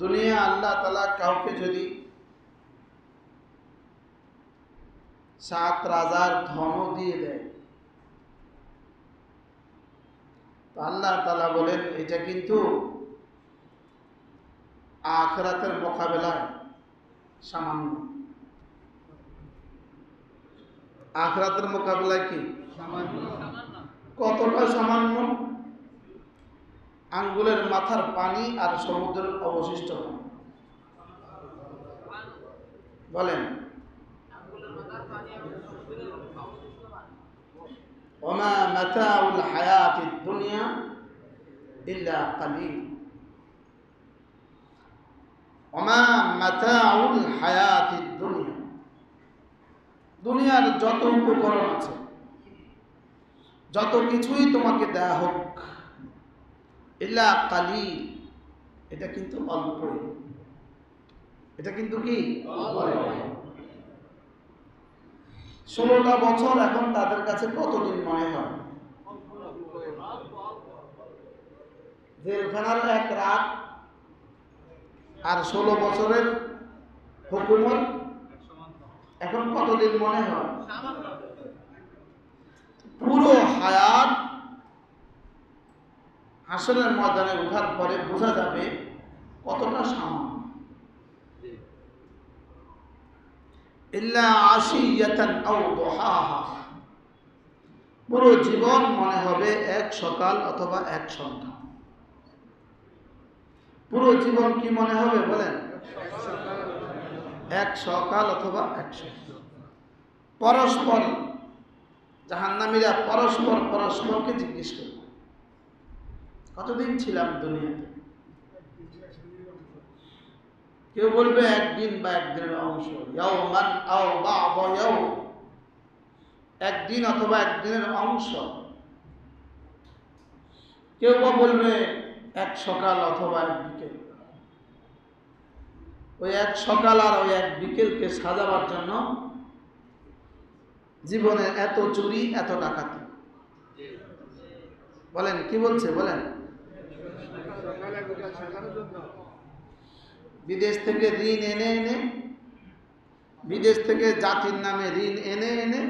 দুনিয়া আল্লাহ তাআলা কাউকে যদি 7 রাজার ধনও দিয়ে দেয়, তো আল্লাহ তাআলা বলেন এটা কিন্তু আখিরাতের মোকাবেলায় সামান্য। আখিরাতের মোকাবেলায় কি সামান্য? কতটা সামান্য? আঙ্গুলের মাথার পানি আর সমুদ্রের অবশিষ্ট পানি। বলেন ওমা মাতাউল হায়াতিদ দুনিয়া ইল্লা কালিল। ওমা মাতাউল হায়াতিদ দুনিয়া, দুনিয়ার যত উপকরণ আছে, যত কিছুই তোমাকে দেয়া হোক, ইল্লা কালিল, এটা কিন্তু অল্প। এটা কিন্তু কি অল্প। 16টা বছর এখন তাদের কাছে কতদিন মনে হয়? জেলখানার এক রাত আর 16 বছরের হুকুমত এখন কতদিন মনে হয়? পুরো হায়াত হাসরের ময়দানে ওঠার পরে বোঝা যাবে কতটা সামান্য। ইল্লা আশিয়াতান আও দুহাহা, পুরো জীবন মনে হবে এক সকাল অথবা এক সন্ধ্যা। পুরো জীবন কি মনে হবে বলেন? এক সকাল অথবা এক সন্ধ্যা। পরস্পর জাহান্নামীরা পরস্পরকে জিজ্ঞেস করবে, কতদিন ছিলাম দুনিয়াতে? কেউ বলবে একদিন বা একদিনের অংশ, ইয়াওমান আও বা'দ ইয়াওম, একদিন অথবা একদিনের অংশ। কেউ বা বলবে এক সকাল অথবা এক বিকেল। ওই এক সকাল আর ওই এক বিকেলকে সাজাবার জন্য জীবনে এত চুরি, এত ডাকাতি। বলেন কি বলছে বলেন? বিদেশ থেকে ঋণ এনে বিদেশ থেকে জাতির নামে ঋণ এনে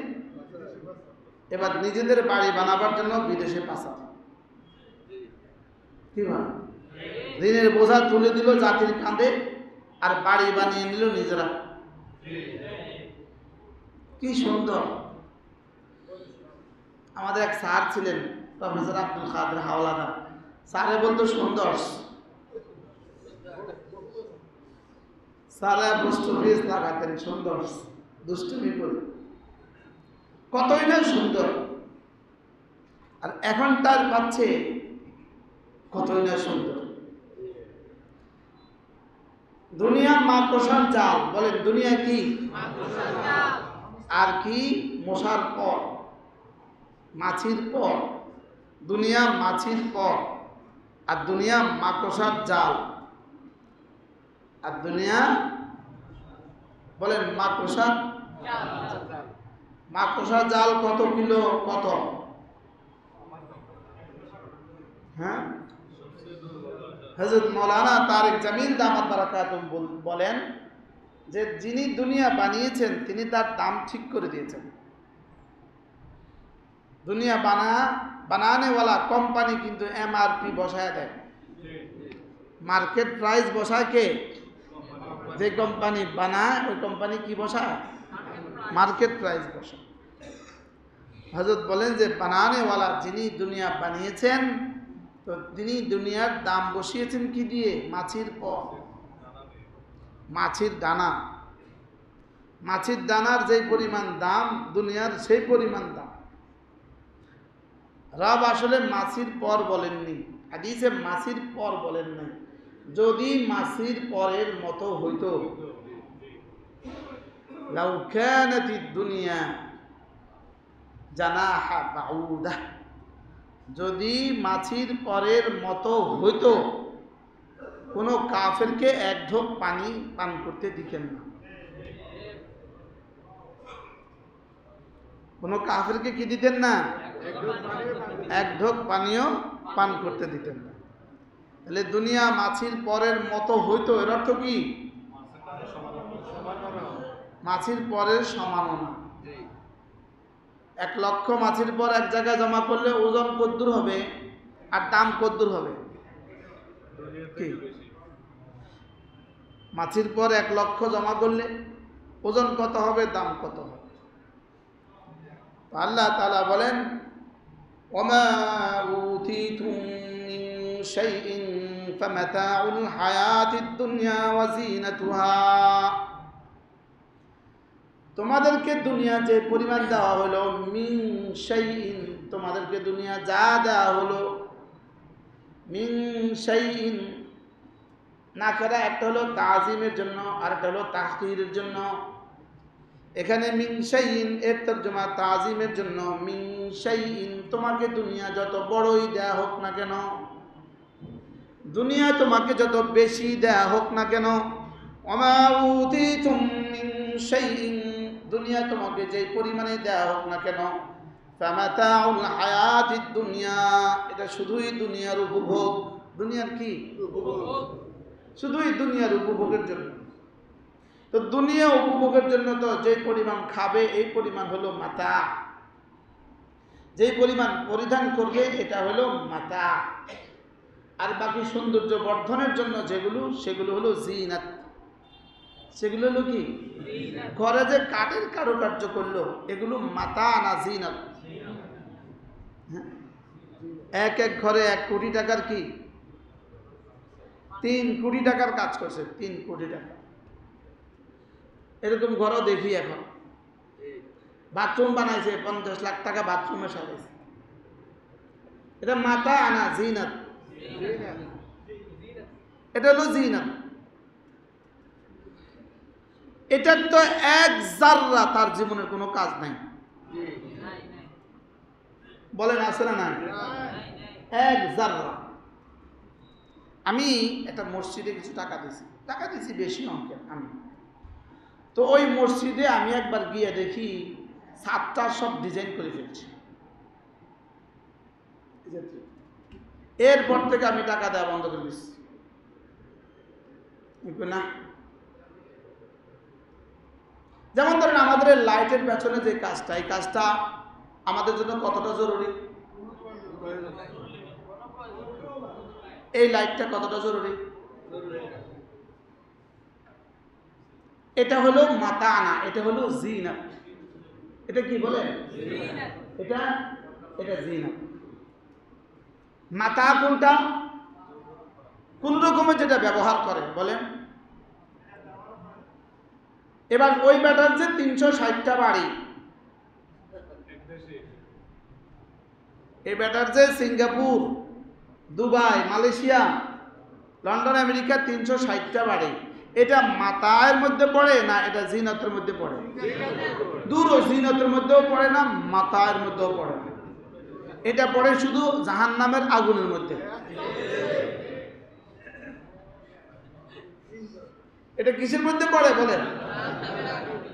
এবার নিজেদের বাড়ি বানাবার জন্য বিদেশে পাঠায়। কি বল? ঋণের বোঝা তুলে দিল জাতির কাঁধে আর বাড়ি বানিয়ে নিল নিজেরা। কি সুন্দর! আমাদের এক স্যার ছিলেন, প্রফেসর আব্দুল কাদের হাওলাদার। স্যারে বলতো সুন্দর, সারা দুষ্টু বীজ লাগাতেন, সুন্দর দুষ্টুমি করে, কতই না সুন্দর। আর এখন তার পাচ্ছে কতই না সুন্দর। দুনিয়া মাকড়সার জাল। বলেন দুনিয়া কি? আর কি? মশার পর, মাছির পর। দুনিয়া মাছির পর, আর দুনিয়া মাকড়সার জাল। আর দুনিয়া বলেন মাকড়সার জাল কত কিলো? কত? হ্যাঁ, হযরত মাওলানা তারেক জামিল দামাত বারাকাতুহু বলেন যে যিনি দুনিয়া বানিয়েছেন তিনি তার দাম ঠিক করে দিয়েছেন। দুনিয়া বানানেওয়ালা কোম্পানি কিন্তু এমআরপি বসায় দেয়। মার্কেট প্রাইস বসায় কে? যে কোম্পানি বানায় ওই কোম্পানি কি বসায়? মার্কেট প্রাইস বসায়। হযরত বলেন যে বানানেওয়ালা যিনি দুনিয়া বানিয়েছেন, তো তিনি দুনিয়ার দাম বসিয়েছেন কি দিয়ে? মাছির পর, মাছির দানা। মাছির দানার যেই পরিমাণ দাম, দুনিয়ার সেই পরিমাণ দাম। রব আসলে মাছির পর বলেননি, হাদিসে মাছির পর বলেন নাই। যদি মাছির পরের মতো হইতো, লাউ কানাতিদ দুনিয়া জানাহা বাউদা, যদি মাছির পরের মতো হইতো, কোনো কাফেরকে এক ঢোক পানি পান করতে দিতেন না। কোনো কাফেরকে কি দিতেন না? এক ঢোক পানিও পান করতে দিতেন না। তাহলে দুনিয়া মাছির পরের মতো হইতো, এর অর্থ কি? মাছির পরের সমানও না। 1,00,000 মাছির পর এক জায়গায় জমা করলে ওজন কদ্দুর হবে আর দাম কদ্দুর হবে? কি মাছির পর 1,00,000 জমা করলে ওজন কত হবে, দাম কত হবে? আল্লাহ তাআলা বলেন ওমা উতিতুম মিন শাইইন ফামাতাউল হায়াতিদ দুনিয়া ওয়া যিনাতুহা, তোমাদেরকে দুনিয়া যে পরিমাণ দেওয়া হলো, মিন শাইইন, তোমাদেরকে দুনিয়া যা দেওয়া হলো, মিন শাইইন নাকেরা একটা হলো তাজিমের জন্য আর একটা হলো তাহকিরের জন্য। এখানে মিন শাইইন এর তরজমা তাজিমের জন্য। মিন শাইইন তোমাকে দুনিয়া যত বড়ই দেয়া হোক না কেন, দুনিয়া তোমাকে যত বেশি দেয়া হোক না কেন, ওমা উতিতুম মিন শাইইন দুনিয়া তোমাকে যে পরিমাণে দেয়া হোক না কেন, ফামাতাউল হায়াতিদ দুনিয়া এটা শুধুই দুনিয়ার উপভোগ। দুনিয়ার কি উপভোগ? শুধুই দুনিয়ার উপভোগের জন্য। তো দুনিয়া উপভোগের জন্য তো যে পরিমাণ খাবে এই পরিমাণ হলো মাতা, যেই পরিমাণ পরিধান করবে এটা হলো মাতা, আর বাকি সৌন্দর্য বর্ধনের জন্য যেগুলো সেগুলো হলো জিনাত। সেগুলো হলো কি? ঘরে যে কাঠের কারুকার্য করলো এগুলো মাতা না জিনাত? এক এক ঘরে 1 কোটি টাকার কি 3 কোটি টাকার কাজ করছে, 3 কোটি টাকা। এরকম ঘরও দেখি এখন। বাথরুম বানাইছে 50 লাখ টাকা বাথরুমে সাজাইছে। এটা মাতা আনা জিনাত? এটা হলো জিনাত। এটার তো 1 জাররা তার জীবনের কোনো কাজ নাই। বলেন আছে না? 1 জাররা। আমি একটা মসজিদে কিছু টাকা দিয়েছি বেশি অঙ্কের। আমি তো ওই মসজিদে আমি একবার গিয়ে দেখি ছাদটা সব ডিজাইন করে ফেলছি। এরপর থেকে আমি টাকা দেওয়া বন্ধ করে দিচ্ছি। না, যেমন ধরেন আমাদের লাইটের পেছনে যে কাজটা, এই কাজটা আমাদের জন্য কতটা জরুরি? এই লাইটটা কতটা জরুরি? এটা হলো মাতা আনা, এটা হলো জিনাত। এটা কি বলে? এটা জিনাত। মাতা কোনটা? কোন রকমের যেটা ব্যবহার করে বলেন। এবার ওই ব্যাটার যে 360টা বাড়ি, এই ব্যাটার যে Singapore, Dubai, Malaysia, London, America 360টা বাড়ি, এটা মাতায়ের মধ্যে পড়ে না এটা জিনাতের মধ্যে পড়ে? দূরও জিনাতের মধ্যেও পড়ে না, মাতায়ের মধ্যেও পড়ে না। এটা পড়ে শুধু জাহান্নামের আগুনের মধ্যে। এটা কিসের মধ্যে পড়ে বলেন?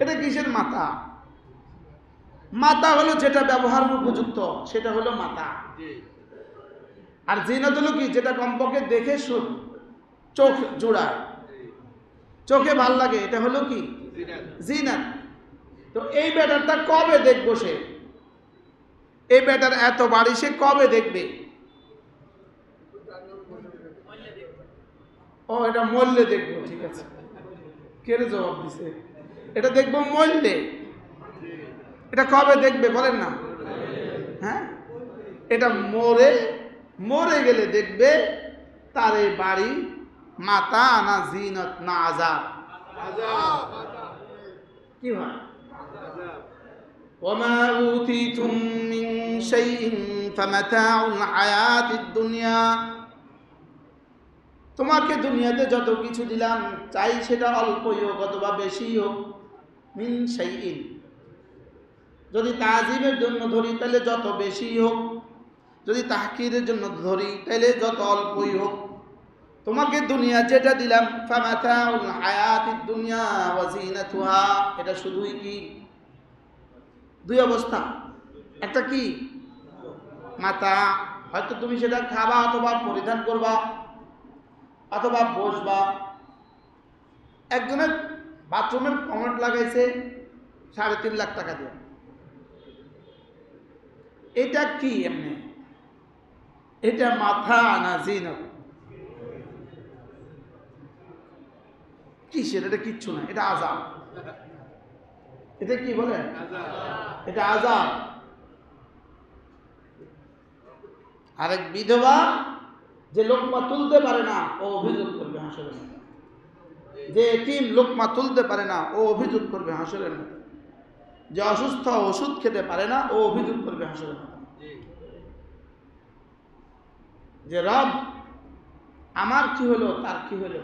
এটা কিসের মাতা? মাতা হলো যেটা ব্যবহার উপযুক্ত, সেটা হলো মাতা। আর জিনাত হলো কি? যেটা কমপক্ষে দেখে চোখ জোড়ায়, চোখে ভাল লাগে, এটা হলো কি? জিনাত। তো এই ব্যাটারটা কবে দেখবো সে? এই ব্যাটার এত বাড়ি সে কবে দেখবে? ও এটা মরলে দেখবো। ঠিক আছে, কে জবাব দিছে? এটা দেখবো মরলে। এটা কবে দেখবে বলেন না? হ্যাঁ, এটা মরে গেলে দেখবে তার এই বাড়ি মাতা না জিনাত না আযাব? কি হয়? ওমা উতিতুম মিন শাইইন ফামাতাউল হায়াতিদ দুনিয়া, তোমাকে দুনিয়াতে যত কিছু দিলাম চাই সেটা অল্পই হোক অথবা বেশি হোক। মিন শাইইন যদি তাজিমের জন্য ধরি তাহলে যত বেশি হোক, যদি তাহকিরের জন্য ধরি তাহলে যত অল্পই হোক, তোমাকে দুনিয়া যেটা দিলাম ফামাতাউল হায়াতিদ দুনিয়া ওয়া যিনাতুহা, এটা শুধুই কি 2 অবস্থা। একটা কি মাতা, হয়তো তুমি সেটা খাবা অথবা পরিধান করবা, অথবা বসবা। একজনের বাথরুমের কমেন্ট লাগাইছে 3.5 লাখ টাকা দিয়ে। এটা কি এমনি? এটা মাথা না জিনত? কিসের? এটা কিচ্ছু না, এটা আযাব। এটা কি বলেন? এটা আযাব। আরেক বিধবা যে লোকমা তুলতে পারে না, ও অভিযোগ করবে হাসরের মধ্যে। যে এতিম লোকমা তুলতে পারে না, ও অভিযোগ করবে হাসরের মধ্যে। যে অসুস্থ ওষুধ খেতে পারে না, ও অভিযোগ করবে হাসরের মধ্যে। যে রব আমার কি হলো, তার কি হলো।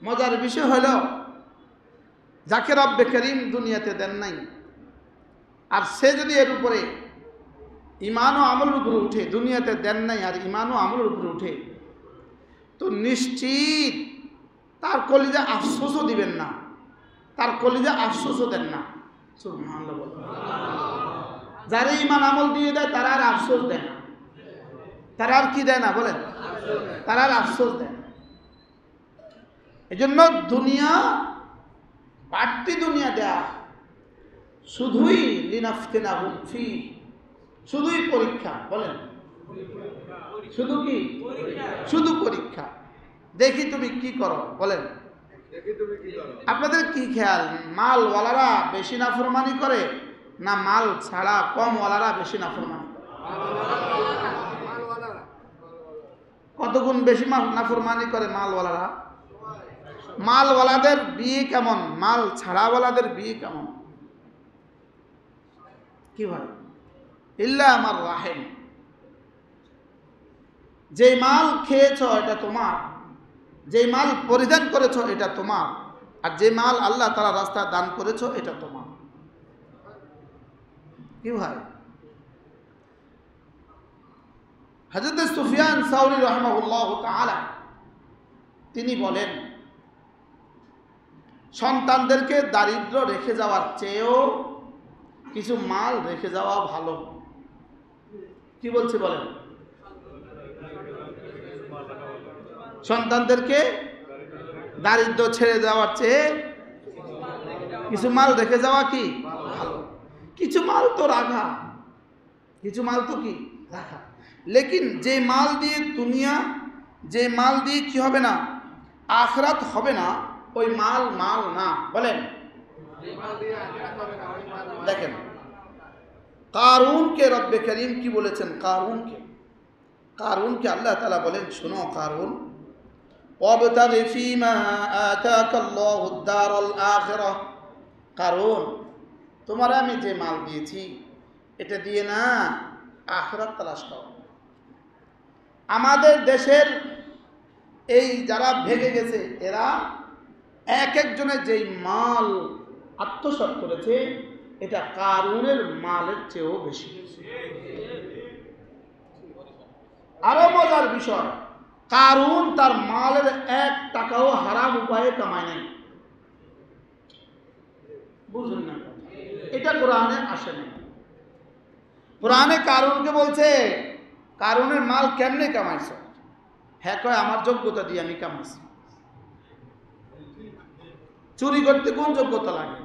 মজার বিষয় হলো, যাকে রব্বে করিম দুনিয়াতে দেন নাই, আর সে যদি এর উপরে ঈমান ও আমলের উপরে উঠে, দুনিয়াতে দেন নাই আর ঈমান ও আমলের উপরে উঠে, তো নিশ্চিত তার কলিজা আফসোসও দিবেন না, তার কলিজা আফসোসও দেন না। সুবহানাল্লাহ বলেন। যারা ঈমান আমল দিয়ে দেয় তারা আর আফসোস দেয় না। তারা আর কি দেয় না বলেন? তারা আর আফসোস দেয় না। এজন্য দুনিয়া, বাড়তি দুনিয়া দেয়া শুধুই লিনাফতিনাহুম ফি, শুধুই পরীক্ষা। বলেন শুধু কি? শুধু পরীক্ষা। দেখি তুমি কি করো। বলেন আপনাদের কি খেয়াল, মালওয়ালারা বেশি নাফরমানি করে না মাল ছাড়া কমওয়ালারা বেশি নাফরমানি করে? কত গুণ বেশি নাফরমানি করে মালওয়ালারা? মালওয়ালাদের বিয়ে কেমন, মাল ছাড়াওয়ালাদের বিয়ে কেমন? কি ভাই? ইল্লা আমার রাহেম। যে মাল খেয়েছ এটা তোমার, যে মাল পরিধান করেছ এটা তোমার, আর যে মাল আল্লাহ তাআলা রাস্তায় দান করেছ এটা তোমার। কি ভাই? হযরত সুফিয়ান সাউরি রাহিমাহুল্লাহ তাআলা তিনি বলেন, সন্তানদেরকে দারিদ্র রেখে যাওয়ার চেয়েও কিছু মাল রেখে যাওয়া ভালো। কি বলছে বলেন? সন্তানদেরকে দারিদ্র ছেড়ে যাওয়ার চেয়ে কিছু মাল রেখে যাওয়া কি ভালো। কিছু মাল তো রাখা, কিছু মাল তো কি রাখা, লেকিন যে মাল দিয়ে দুনিয়া, যে মাল দিয়ে কি হবে না, আখিরাত হবে না, ওই মাল মাল না। বলেন দেখেন কারুনকে রব্বে করিম কি বলেছেন? কারুনকে আল্লাহ তাআলা বলেন, শোনো কারুন, ওয়াবতাগি ফীমা আতাকাল্লাহুদ দারাল আখিরাহ। কারুন, তোমার আমি যে মাল দিয়েছি এটা দিয়ে না আখিরাত তালাশ করো। আমাদের দেশের এই যারা ভেগে গেছে, এরা এক একজনের যেই মাল আত্মসাৎ করেছে, এটা কারুনের মালের চেয়েও বেশি। আরো মজার বিষয়, কারুন তার মালের 1 টাকাও হারাম উপায়ে কামায় নাই। বুঝুন না, এটা কোরআনে আসে না। কোরআনে কারুনকে বলছে, কারুনের মাল কেমনে কামাইছ? হ্যাঁ কয় আমার যোগ্যতা দিয়ে আমি কামাইছি। চুরি করতে কোন যোগ্যতা লাগে?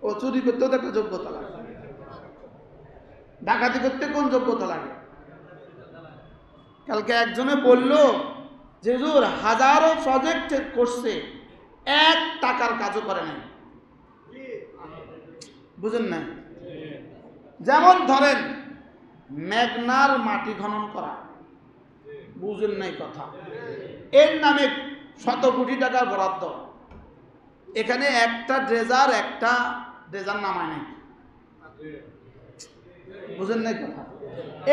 ও চুরি করতেও তো একটা যোগ্যতা লাগে। ডাকাতি করতে কোন যোগ্যতা লাগে? কালকে একজনে বলল যে হুজুর হাজারো প্রজেক্ট করছে, 1 টাকার কাজও করে নাই। বুঝেন না? যেমন ধরেন মেঘনার মাটি খনন করা, বুঝেন নাই কথা, এর নামে শত কোটি টাকার বরাদ্দ, এখানে একটা ড্রেজার নামায় নাই। বুঝেন নাই কথা?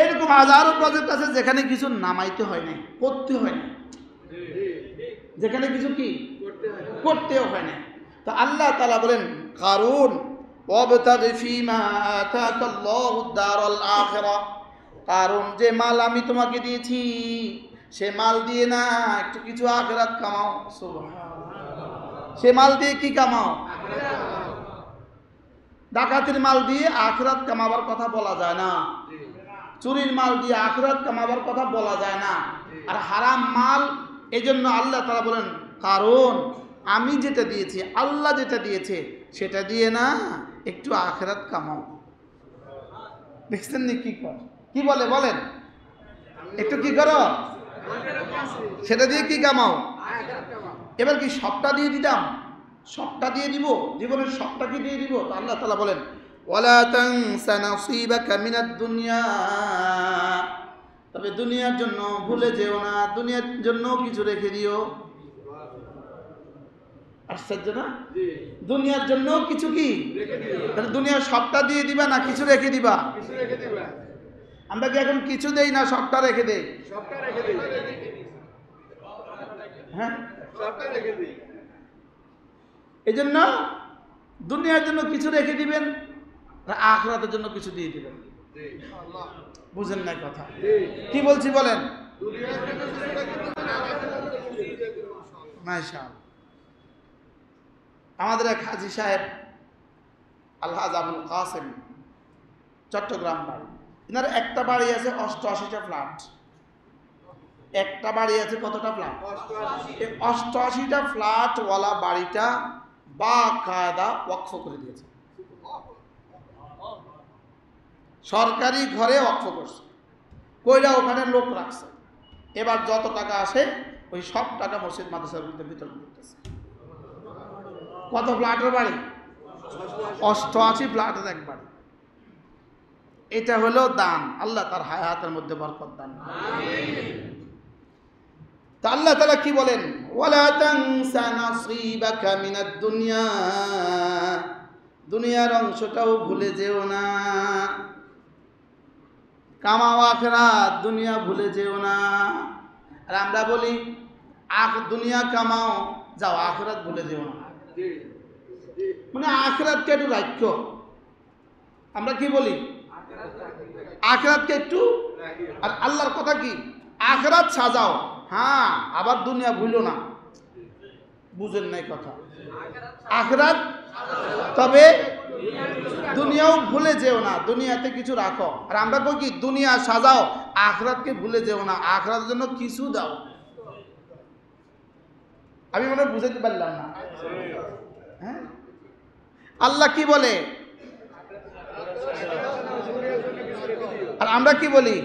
এরকম হাজারো প্রজেক্ট আছে যেখানে কিছু নামাইতে হয় নাই, করতে হয় না, যেখানে কিছু কি করতেও হয় না। তো আল্লাহ তাআলা বলেন, কারুন ওয়াবতাগি ফীমা আতাকাল্লাহুদ দারাল আখিরাহ। কারুন, যে মাল আমি তোমাকে দিয়েছি সে মাল দিয়ে না একটু কিছু আখিরাত কামাও। সুবহানাল্লাহ। সে মাল দিয়ে কি কামাও? ডাকাতির মাল দিয়ে আখিরাত কামাবার কথা বলা যায় না। চুরির মাল দিয়ে আখিরাত কামাবার কথা বলা যায় না। আর হারাম মাল এই জন্য আল্লাহ তাআলা বলেন, কারণ আমি যেটা দিয়েছি, আল্লাহ যেটা দিয়েছে সেটা দিয়ে না, একটু আখিরাত কামাও। দেখছেন নি কি কর, কি বলে বলেন, একটু কি করো, সেটা দিয়ে কি কামাও। এবার কি সবটা দিয়ে দিতাম, সবটা দিয়ে দিব, জীবনের সবটা কি দিয়ে দিব? তো আল্লাহ তাআলা বলেন, ওয়ালা তানসা নাসিবাকা মিনাদ দুনিয়া, তবে দুনিয়ার জন্য ভুলে যেও না, দুনিয়ার জন্য কিছু রেখে দিও। আশ্চর্য না? দুনিয়ার জন্য কিছু কি তাহলে দুনিয়ার সবটা দিয়ে দিবা না কিছু রেখে দিবা? আমরা কি এখন কিছু দেই না সবটা রেখে দেই? হ্যাঁ, এই জন্য দুনিয়ার জন্য কিছু রেখে দিবেন, আখিরাতের জন্য কিছু দিয়ে দিবেন। বুঝেন না কথা কি বলছি বলেন? মাশাআল্লাহ। আমাদের এক হাজী সাহেব আলহাজ আবুল কাসেম, চট্টগ্রাম বাড়ি। এনার একটা বাড়ি আছে 88টা ফ্ল্যাট। একটা বাড়ি আছে কতটা ফ্ল্যাট? 88টা ফ্ল্যাটওয়ালা বাড়িটা বাকায়দা ওয়াকফ করে দিয়েছে। সরকারি ঘরে ওয়াকফ করছে, কইরা ওখানে লোক রাখছে। এবার যত টাকা আসে ওই সব টাকা মসজিদ মাদ্রাসার বিতরণ করতেছে। কত ফ্ল্যাটের বাড়ি? 88 ফ্ল্যাটের এক বাড়ি। এটা হলো দান, আল্লাহ তার হায়াতের মধ্যে বরকত দান। তা আল্লাহ তাআলা কি বলেন? ওয়ালা তানসা নাসিবাকা মিনাদ দুনিয়া, দুনিয়ার অংশটাও ভুলে যেও না। কামাও আখিরাত, দুনিয়া ভুলে যেও না। আর আমরা বলি দুনিয়া কামাও, যাও আখিরাত ভুলে যেও না। মানে আখিরাতকে একটু রাখো। আমরা কি বলি? আখিরাতকে একটু, আর আল্লাহর কথা কি? আখিরাত সাজাও, হ্যাঁ, আবার দুনিয়া ভুলো না। বুঝেন নাই কথা? আখিরাত, তবে দুনিয়াও ভুলে যেও না, দুনিয়াতে কিছু রাখো। আর আমরা কই কি? দুনিয়া সাজাও, আখিরাতকে ভুলে যেও না, আখিরাতের জন্য কিছু দাও। আমি মনে হয় বুঝাতে পারলাম না। হ্যাঁ, আল্লাহ কি বলে আর আমরা কি বলি?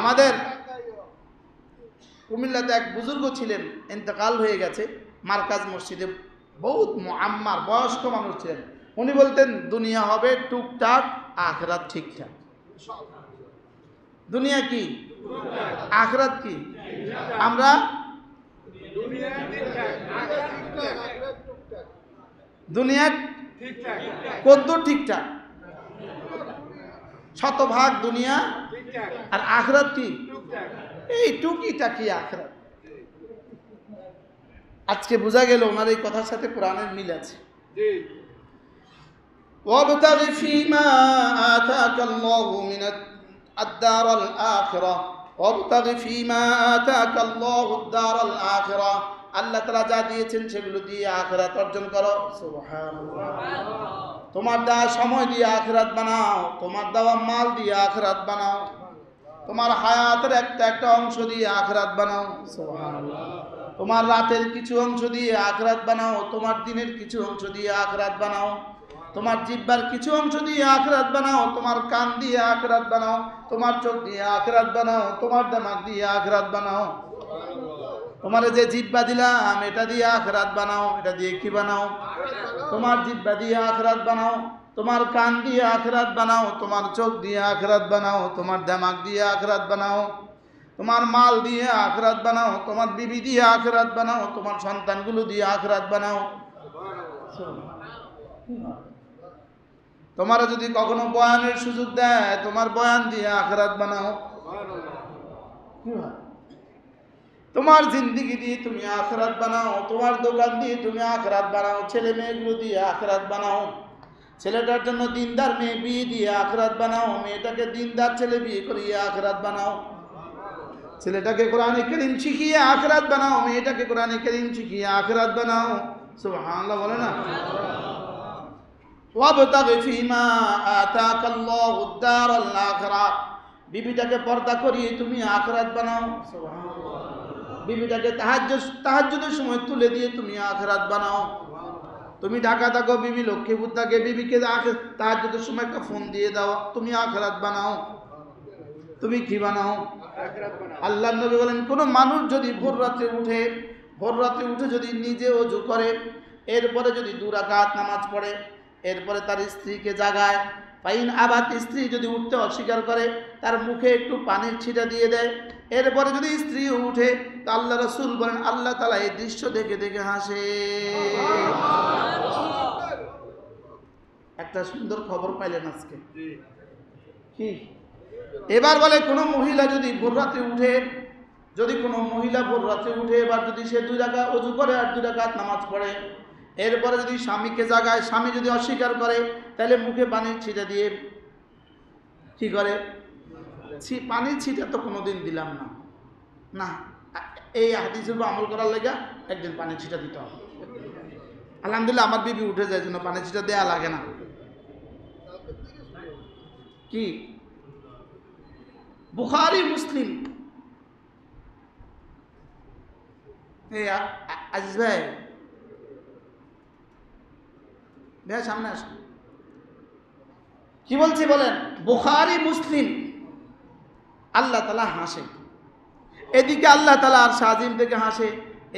আমাদের কুমিল্লাতে এক বুজুর্গ ছিলেন, ইন্তেকাল হয়ে গেছে, মার্কাজ মসজিদে বহুত মুআম্মার বয়স্ক মানুষ ছিলেন। উনি বলতেন দুনিয়া হবে টুকটাক, আখিরাত ঠিকঠাক। দুনিয়া কি, আখিরাত কি? আমরা দুনিয়া কদ্দুর ঠিকঠাক, শতভাগ দুনিয়া, আর আখিরাত কি? এই টুকিটাকি আখিরাত। আজকে বোঝা গেল ওনার এই কথার সাথে কোরআনের মিল আছে। ওয়াবতাগি ফীমা আতাকাল্লাহু মিনাদ-দারাল আখিরাহ, ওয়াবতাগি ফীমা আতাকাল্লাহু আদ-দারাল আখিরাহ, আল্লাহ তাআলা যা দিয়েছেন সেগুলো দিয়ে আখিরাত অর্জন করো। সুবহানাল্লাহ। তোমার দেওয়া সময় দিয়ে আখিরাত বানাও, তোমার দেওয়া মাল দিয়ে আখিরাত বানাও, তোমার হায়াতের একটা একটা অংশ দিয়ে আখিরাত বানাও। সুবহানাল্লাহ। তোমার রাতের কিছু অংশ দিয়ে আখিরাত বানাও, তোমার দিনের কিছু অংশ দিয়ে আখিরাত বানাও, তোমার জিহ্বার কিছু অংশ দিয়ে আখিরাত বানাও, তোমার কান দিয়ে আখিরাত বানাও, তোমার চোখ দিয়ে আখিরাত বানাও, তোমার দিমাগ দিয়ে আখিরাত বানাও। তোমার যে জিহ্বা দিলাম এটা দিয়ে আখিরাত বানাও। এটা দিয়ে কি বানাও? তোমার জিহ্বা দিয়ে আখিরাত বানাও, তোমার কান দিয়ে আখিরাত বানাও, তোমার চোখ দিয়ে আখিরাত বানাও, তোমার দিমাগ দিয়ে আখিরাত বানাও, তোমার মাল দিয়ে আখিরাত বানাও, তোমার বিবি দিয়ে আখিরাত বানাও, তোমার সন্তানগুলো দিয়ে আখিরাত বানাও। তোমার যদি কখনো বয়ানের সুযোগ দেয়, তোমার বয়ান দিয়ে আখিরাত বানাও। তোমার জিন্দেগি দিয়ে তুমি আখিরাত বানাও, তোমার দোকান দিয়ে তুমি আখিরাত বানাও, ছেলে মেয়েগুলো দিয়ে আখিরাত বানাও। ছেলেটার জন্য দিনদার মেয়ে বিয়ে দিয়ে আখিরাত বানাও, মেয়েটাকে দিনদার ছেলে বিয়ে করিয়ে আখিরাত বানাও। ছেলেটাকে কোরআনে কারীম শিখিয়ে আখিরাত বানাও, মেয়েটাকে কোরআনে কারীম শিখিয়ে আখিরাত বানাও। সুবহানাল্লাহ বলে না? ওয়াবতাগি ফীমা আতাকাল্লাহুদ দারাল আখিরাহ, বিবিটাকে পর্দা করিয়ে তুমি আখিরাত বানাও। সুবহানাল্লাহ। বিবিটাকে তাহাজ্জুদের সময় তুলে দিয়ে তুমি আখিরাত বানাও। তুমি ঢাকা থাকো, বিবি লক্ষ্মীপুর থাকে, বিবিকে তাহাজ্জুদের সময় একটা ফোন দিয়ে দাও, তুমি আখিরাত বানাও। তুমি কি বানাও? আল্লাহর নবী বলেন, কোন মানুষ যদি ভোর রাতে উঠে যদি নিজে ওযু করে, এরপরে যদি 2 রাকাত নামাজ পড়ে, এরপরে তার স্ত্রীকে জাগায়, ফাইন আবাদ, স্ত্রী যদি উঠতে অস্বীকার করে, তার মুখে একটু পানির ছিটা দিয়ে দেয়, এরপরে যদি স্ত্রী উঠে, তা আল্লাহ রাসূল বলেন আল্লাহ তাআলা এই দৃশ্য দেখে দেখে হাসে। একটা সুন্দর খবর পাইলেন আজকে। কি? এবার বলে কোনো মহিলা যদি ভোর রাতে উঠে, এবার যদি সে 2 রাকাত ওযু করে আর 2 রাকাত নামাজ পড়ে, এরপরে যদি স্বামীকে জাগায়, স্বামী যদি অস্বীকার করে, তাহলে মুখে পানির ছিটা দিয়ে কি করে? পানির ছিটা তো কোনোদিন দিলাম না, এই হাদিসের উপর আমল করার লাগা একদিন পানির ছিটা দিতে হবে। আলহামদুলিল্লাহ আমার বিবি উঠে যায়, জন্য পানির ছিটা দেয়া লাগে না। কি? বুখারী মুসলিম। এই আজিজ ভাই সামনে আসুন। কি বলছি বলেন? বুখারী মুসলিম। আল্লাহ তাআলা হাসে, এদিকে আল্লাহ তাআলা আর শাজিম থেকে হাসে,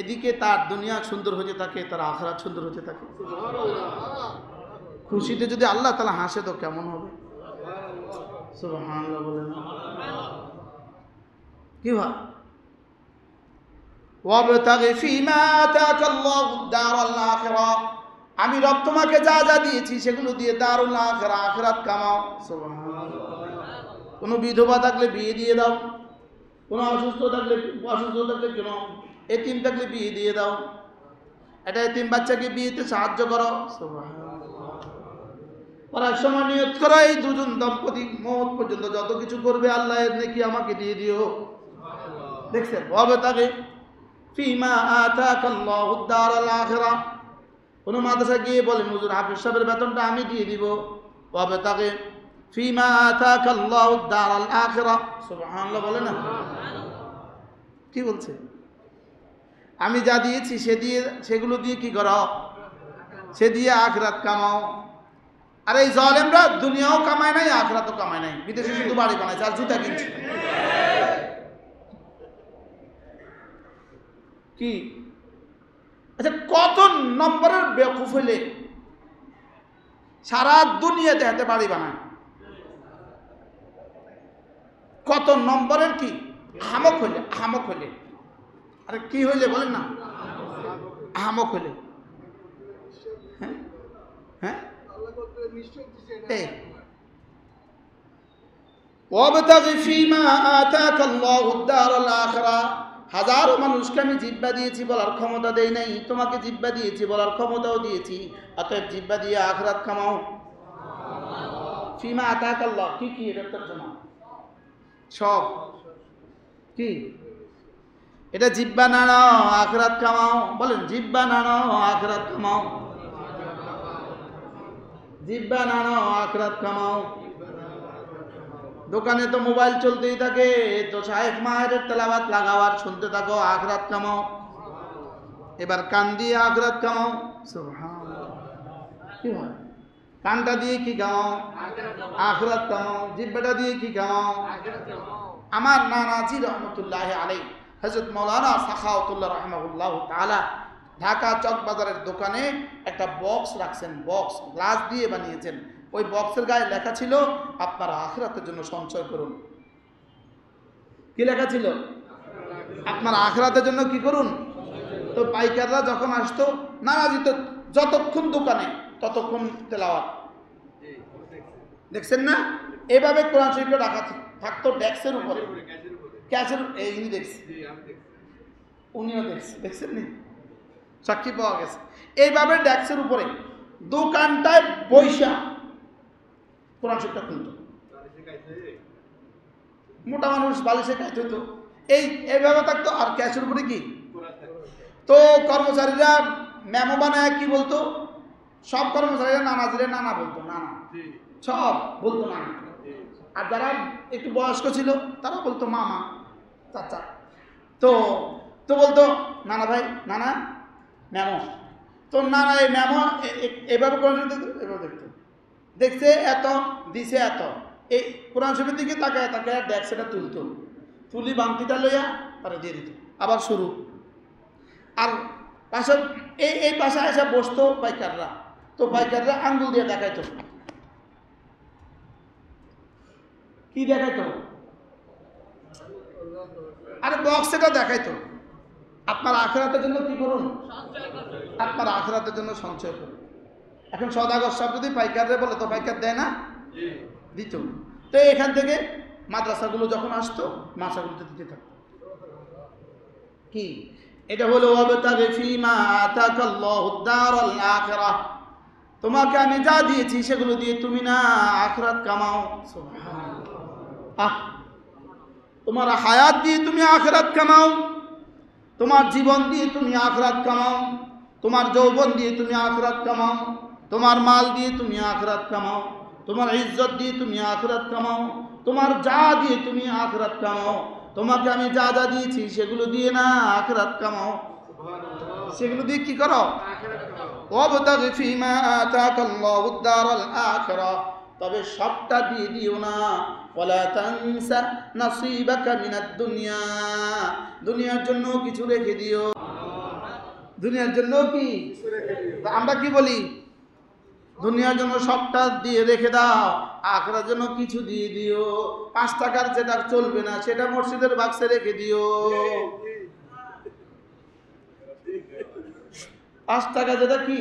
এদিকে তার দুনিয়া সুন্দর হতে থাকে, তার আখিরাত সুন্দর হতে থাকে। খুশিতে যদি আল্লাহ তাআলা হাসে তো কেমন হবে? সুবহানাল্লাহ বলেন। কি ভাই? ওয়াবতাগি ফীমা আতাকাল্লাহুদ দারাল আখিরাহ, আমি রব তোমাকে যা যা দিয়েছি সেগুলো দিয়ে দারুল আখিরাহ, আখিরাত কামাও। সুবহানাল্লাহ। কোনো বিধবা থাকলে বিয়ে দিয়ে দাও, কোনো অসুস্থ থাকলে কেন, এতিম থাকলে বিয়ে দিয়ে দাও, এটা এতিম বাচ্চাকে বিয়েতে সাহায্য করো। সুবহানাল্লাহ। পড়ার সময় নিয়ত করো, এই দুজন দম্পতি মওত পর্যন্ত যত কিছু করবে আল্লাহ এর নেকি আমাকে দিয়ে দিও। দেখছেন? ওয়াবতাগি ফীমা আতাকাল্লাহুদ দারাল আখিরাহ। কোন মাদ্রাসা গিয়ে বলেন হুজুর হাফেজ সাহেবের বেতনটা আমি দিয়ে দিব। ওয়াবতাগি ফীমা আতাকাল্লাহুদ দারাল আখিরাহ। সুবহানাল্লাহ বলে না? কি বলছে? আমি যা দিয়েছি সেগুলো দিয়ে কি করো? সে দিয়ে আখিরাত কামাও। আর এই জালেমরা দুনিয়াও কামায় নাই, আখিরাতও কামায় নাই, বিদেশে শুধু বাড়ি বানাইছে আর জুতা কিনছে। কি? আচ্ছা, কত নম্বরের বেকুফ হইলে সারা দুনিয়াতে হাতে বাড়ি বানায়? কত নম্বরের কি আহামক হইলে, আরে কি হইলে বলেন না? আহামক হইলে। হ্যাঁ, ওয়াবতাগি ফীমা আতাকাল্লাহুদ দারাল আখিরাহ। হাজারো মানুষকে আমি জিহ্বা দিয়েছি, বলার ক্ষমতা দেই নাই, তোমাকে জিহ্বা দিয়েছি, বলার ক্ষমতাও দিয়েছি, অতএব জিহ্বা দিয়ে আখিরাত কামাও। ফীমা আতাকাল্লাহ কি কি এটার তর্জমা? সব। কি? এটা জিহ্বা নাড়াও আখিরাত কামাও। বলেন, জিহ্বা নাড়াও আখিরাত কামাও, জিহ্বা নাড়াও আখিরাত কামাও। দোকানে তো মোবাইল চলতেই থাকে, তো শায়েখ মাহেরের তেলাওয়াত লাগাও আর শুনতে থাকো, আখিরাত কামাও। এবার কান দিয়ে আখিরাত কামাও। সুবহানাল্লাহ। কি হয়? কানটা দিয়ে কি কামাও? আখিরাত কামাও। জিহ্বাটা দিয়ে কি কামাও? আমার নানাজি রহমতুল্লাহ আলাইহি হযরত মাওলানা সাখাওয়াতুল্লাহ রাহিমাহুল্লাহ তাআলা ঢাকা চকবাজারের দোকানে একটা বক্স রাখছেন, বক্স গ্লাস দিয়ে বানিয়েছেন। ওই বক্সের গায়ে লেখা ছিল আপনারা আখিরাতের জন্য সঞ্চয় করুন। কি লেখা ছিল? আপনারা আখিরাতের জন্য কি করুন? তো পাইকাররা যখন আসতো, নানাজি তো যতক্ষণ দোকানে ততক্ষণ তেলাওয়াত। দেখছেন না? এভাবে কোরআন শরীফটা রাখা থাকতো ডেস্কের উপরে, ক্যাশের। এই দেখছি, উনিও দেখছেন নি? সাক্ষী পাওয়া গেছে। এইভাবে ডেস্কের উপরে দোকানটায় বৈশা কোরআন শরীফটা খুলত। মোটা মানুষ বালিশে খাইতে হতো, এইভাবে থাকতো। আর ক্যাশের উপরে কি? তো কর্মচারীরা মেমো বানায় কি বলতো? সব কর্মচারীরা নানা দিলে নানা বলতো, নানা সব বলতো নানা। আর যারা একটু বয়স্ক ছিল তারা বলতো মামা, চাচা। তো তো বলতো নানা ভাই, নানা, ম্যামো। তো নানা এই ম্যামো এভাবে করে দেখতো, এভাবে দেখতো, দেখছে এত, দিছে এত। এই কোরআন শরীফের দিকে তাকায় তাকায় ডেস্কটা তুলতো, তুলি বাংতিটা লইয়া তারা দিয়ে দিত, আবার শুরু। আর পাশে এই পাশে এসে বসতো পাইকাররা, তো পাইকাররা আঙ্গুল দিয়ে দেখাইতো। কি দেখাইতো? আরে বক্সটা দেখাইতো। আপনার আখিরাতের জন্য কি করুন? আপনার আখিরাতের জন্য সঞ্চয় করুন। এখন সদাগর সব যদি পাইকাররে বলে তো পাইকার দেয় না? দিত। তো এখান থেকে মাদ্রাসাগুলো যখন আসতো মাদ্রাসাগুলোতে দিতে থাকতো। কি এটা হলো ওয়াবতাগি ফীমা আতাকাল্লাহুদ দারাল আখিরাহ, তোমাকে আমি যা দিয়েছি সেগুলো দিয়ে তুমি না আখিরাত কামাও। সুবহানাল্লাহ। তোমার হায়াত দিয়ে তুমি আখিরাত কামাও, তোমার জীবন দিয়ে তুমি আখিরাত কামাও, তোমার যৌবন দিয়ে তুমি আখিরাত কামাও, তোমার মাল দিয়ে তুমি আখিরাত কামাও, তোমার ইজ্জত দিয়ে তুমি আখিরাত কামাও, তোমার যা দিয়ে তুমি আখিরাত কামাও। তোমাকে আমি যা যা দিয়েছি সেগুলো দিয়ে না আখিরাত কামাও। সেগুলো দিয়ে কি করো? ওয়াবতাগি ফীমা আতাকাল্লাহুদ দারাল আখিরাহ, তবে সবটা দিয়ে দিও না। ওয়ালা তানসা নাসীবাকা মিনাদ দুনিয়া, দুনিয়ার জন্য কিছু রেখে দিও। দুনিয়ার জন্য কি আমরা কি বলি? দুনিয়ার জন্য সবটা দিয়ে রেখে দাও, আখিরাতের জন্য কিছু দিয়ে দিও। 5 টাকার যেটা চলবে না সেটা মসজিদের বাক্সে রেখে দিও। 5 টাকা যেটা কি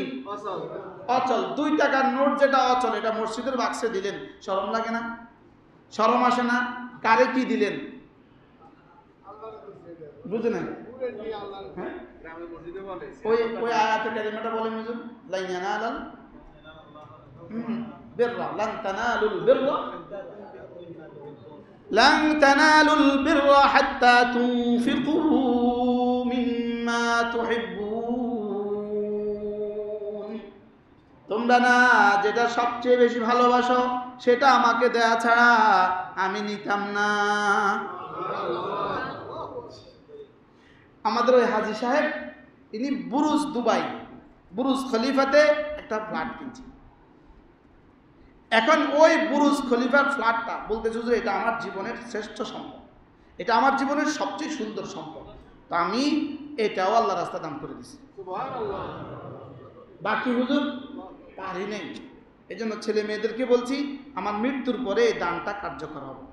অচল, 2 টাকার নোট যেটা অচল, এটা মসজিদের বাক্সে দিলেন, শরম লাগে না? শরম আসে না? কারে কি দিলেন? বুঝে না? হ্যাঁ, ওই আয়াতে কারিমাটা বলে মুজুন, লান ইয়ানালাল বিররা, লান তানালুল বিররা, লান তানালুল বিররা হাত্তা তুনফিকু মিম্মা তুহিব্বুন, তোমরা না যেটা সবচেয়ে বেশি ভালোবাসো সেটা আমাকে দেয়া ছাড়া আমি নিতাম না। আমাদের ওই হাজী সাহেব, ইনি বুরুজ দুবাই, বুরুজ খলিফাতে একটা ফ্ল্যাট কিনছে। এখন ওই বুরুজ খলিফার ফ্ল্যাটটা বলতেছে যে এটা আমার জীবনের শ্রেষ্ঠ সম্পদ, এটা আমার জীবনের সবচেয়ে সুন্দর সম্পদ, তো আমি এটাও আল্লাহ রাস্তা দান করে দিছি। বাকি হুজুর পারি নেই। এই জন্য ছেলে মেয়েদেরকে বলছি আমার মৃত্যুর পরে এই দানটা কার্যকর হবে।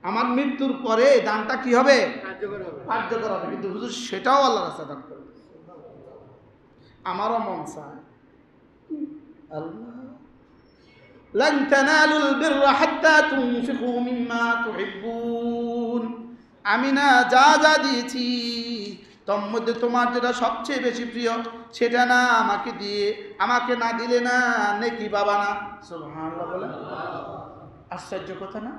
আমার মৃত্যুর পরে এই দানটা কি হবে? কার্যকর হবে। কিন্তু হুজুর সেটাও আল্লাহ রাস্তা দান করে দিছে। আমারও মন চায় আল্লাহ, লান তানালুল বিররা হাত্তা তুনফিকু মিম্মা তুহিব্বুন, আমি না যা যা দিয়েছি তোর মধ্যে তোমার যেটা সবচেয়ে বেশি প্রিয় সেটা না আমাকে দিয়ে, আমাকে না দিলে না নেকি পাবা না। সুবহানাল্লাহ বলেন, আশ্চর্য কথা না?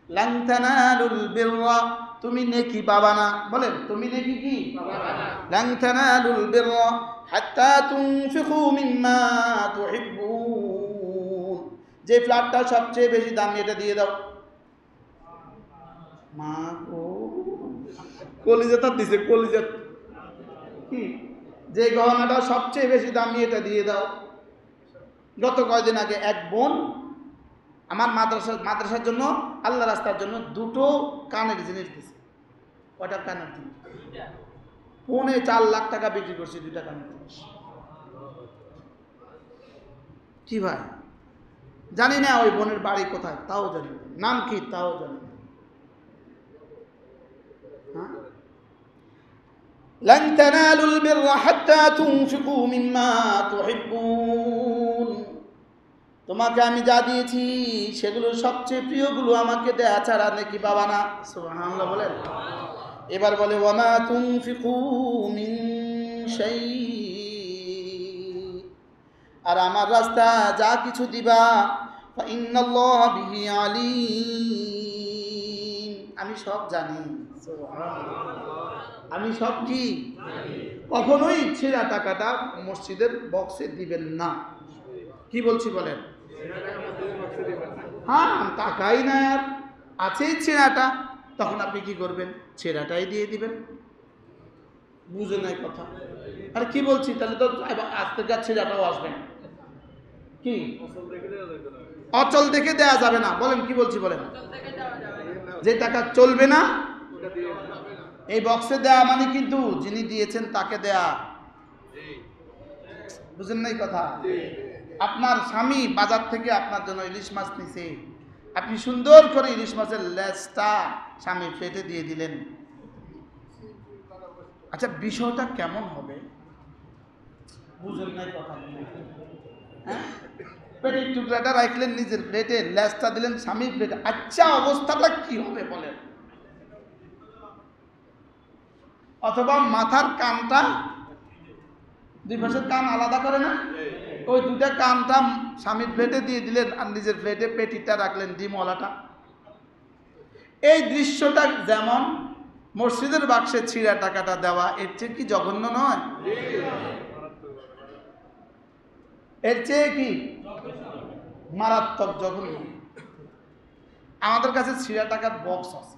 লান তানালুল বিররা, তুমি নেকি পাবা না। বলেন তুমি নেকি কি পাবা না? লান তানালুল বিররা হাত্তা তুনফিকু মিম্মা তুহিব্বুন, যে ফ্ল্যাটটা সবচেয়ে বেশি দামি এটা দিয়ে দাও। মা গো, কলিজাটা দিছে, কলিজা কি, যে গহনাটা সবচেয়ে বেশি দামি এটা দিয়ে দাও। গত কয়েকদিন আগে এক বোন আমার মাদ্রাসার জন্য, আল্লাহ রাস্তার জন্য 2টো কানের জিনিস দিছে। কয়টা কানের জিনিস? 4.5 লাখ টাকা বিক্রি করছি 2টা কানের জিনিস। কি ভাই, জানি না ওই বোনের বাড়ি কোথায়, তাও জানি না, নাম কি তাও জানি না। লান তানালুল বিররা হাত্তা তুনফিকু মিম্মা তুহিব্বুন, তোমাকে আমি যা দিয়েছি সেগুলোর সবচেয়ে প্রিয়গুলো আমাকে দেয়া ছাড়া নাকি পাবা না। সুবহানাল্লাহ বলেন। এবার বলে ওয়ামা তুনফিকু মিন শাই, আর আমার রাস্তা যা কিছু দিবা ফাইন্নাল্লাহ বিহি আলিম, আমি সব জানি। সুবহানাল্লাহ, আমি সব কি কখনোই ছেঁড়া টাকাটা মসজিদের বক্সে দিবেন না। কি বলছি বলেন? হ্যাঁ, টাকাই নাই আর আছেই ছেঁড়াটা, তখন আপনি কি করবেন? ছেঁড়াটাই দিয়ে দিবেন। বুঝে নাই কথা? আর কি বলছি? তাহলে তো আজ থেকে ছেঁড়াটাও আসবে না। কি অচল দেখে দেয়া যাবে না? বলেন কি বলছি বলেন? যে টাকা চলবে না এই বক্সে দেয়া মানে কিন্তু যিনি দিয়েছেন তাকে দেয়া। বুঝেন নাই কথা? আপনার স্বামী বাজার থেকে আপনার জন্য ইলিশ মাছ নিছে, আপনি সুন্দর করে ইলিশ মাছের লেজটা স্বামী প্লেটে দিয়ে দিলেন। আচ্ছা, বিষয়টা কেমন হবে? বুঝেন নাই কথা? হ্যাঁ, পেটের টুকরাটা রাখলেন নিজের প্লেটে, লেজটা দিলেন স্বামীর প্লেটে। আচ্ছা, অবস্থাটা কি হবে বলেন? অথবা মাথার কানটা, দুই পাশের কান আলাদা করে না, ওই দুটা কানটা স্বামীর প্লেটে দিয়ে দিলেন আর নিজের প্লেটে পেটিটা রাখলেন, ডিমওয়ালাটা। এই দৃশ্যটা যেমন মসজিদের বাক্সে ছিঁড়া টাকাটা দেওয়া, এর চেয়ে কি জঘন্য নয়? এর চেয়ে কি মারাত্মক জঘন্য? আমাদের কাছে ছিঁড়া টাকার বক্স আছে।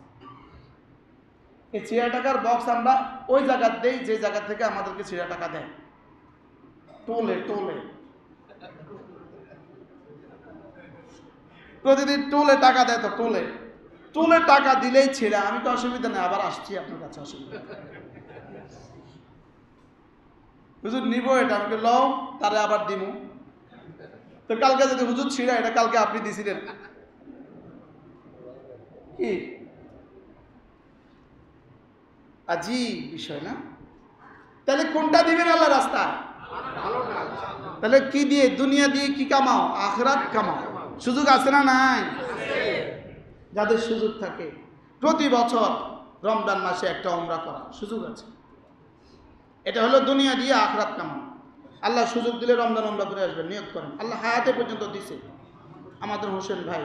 এই ছিঁড়া টাকার বক্স আমরা ওই জায়গা দেই যে জায়গা থেকে আমাদেরকে ছিঁড়া টাকা দেয়। টোলে টোলে প্রতিদিন টোলে টাকা দেয়। তো টোলে টোলে টাকা দিলেই ছেড়ে, আমি তো অসুবিধা নেই, আবার আসছি আপনার কাছে, অসুবিধা হুজুর নিব এটা, আমাকে লও, তারে আবার দিমু। তো কালকে যদি হুজুর ছিঁড়া, এটা কালকে আপনি দিছিলেন কি? আজীব বিষয় না? তাহলে কোনটা দিবেন আল্লাহ রাস্তায়? তাহলে কি দিয়ে? দুনিয়া দিয়ে কি কামাও? আখিরাত কামাও। সুযোগ আছে না নাই? যাদের সুযোগ থাকে প্রতি বছর রমজান মাসে একটা উমরা করা সুযোগ আছে। এটা হলো দুনিয়া দিয়ে আখিরাত কামাও। আল্লাহ সুযোগ দিলে রমজান উমরা করে আসবেন, নিয়ত করেন। আল্লাহ হায়াতে পর্যন্ত দিছে আমাদের হোসেন ভাই,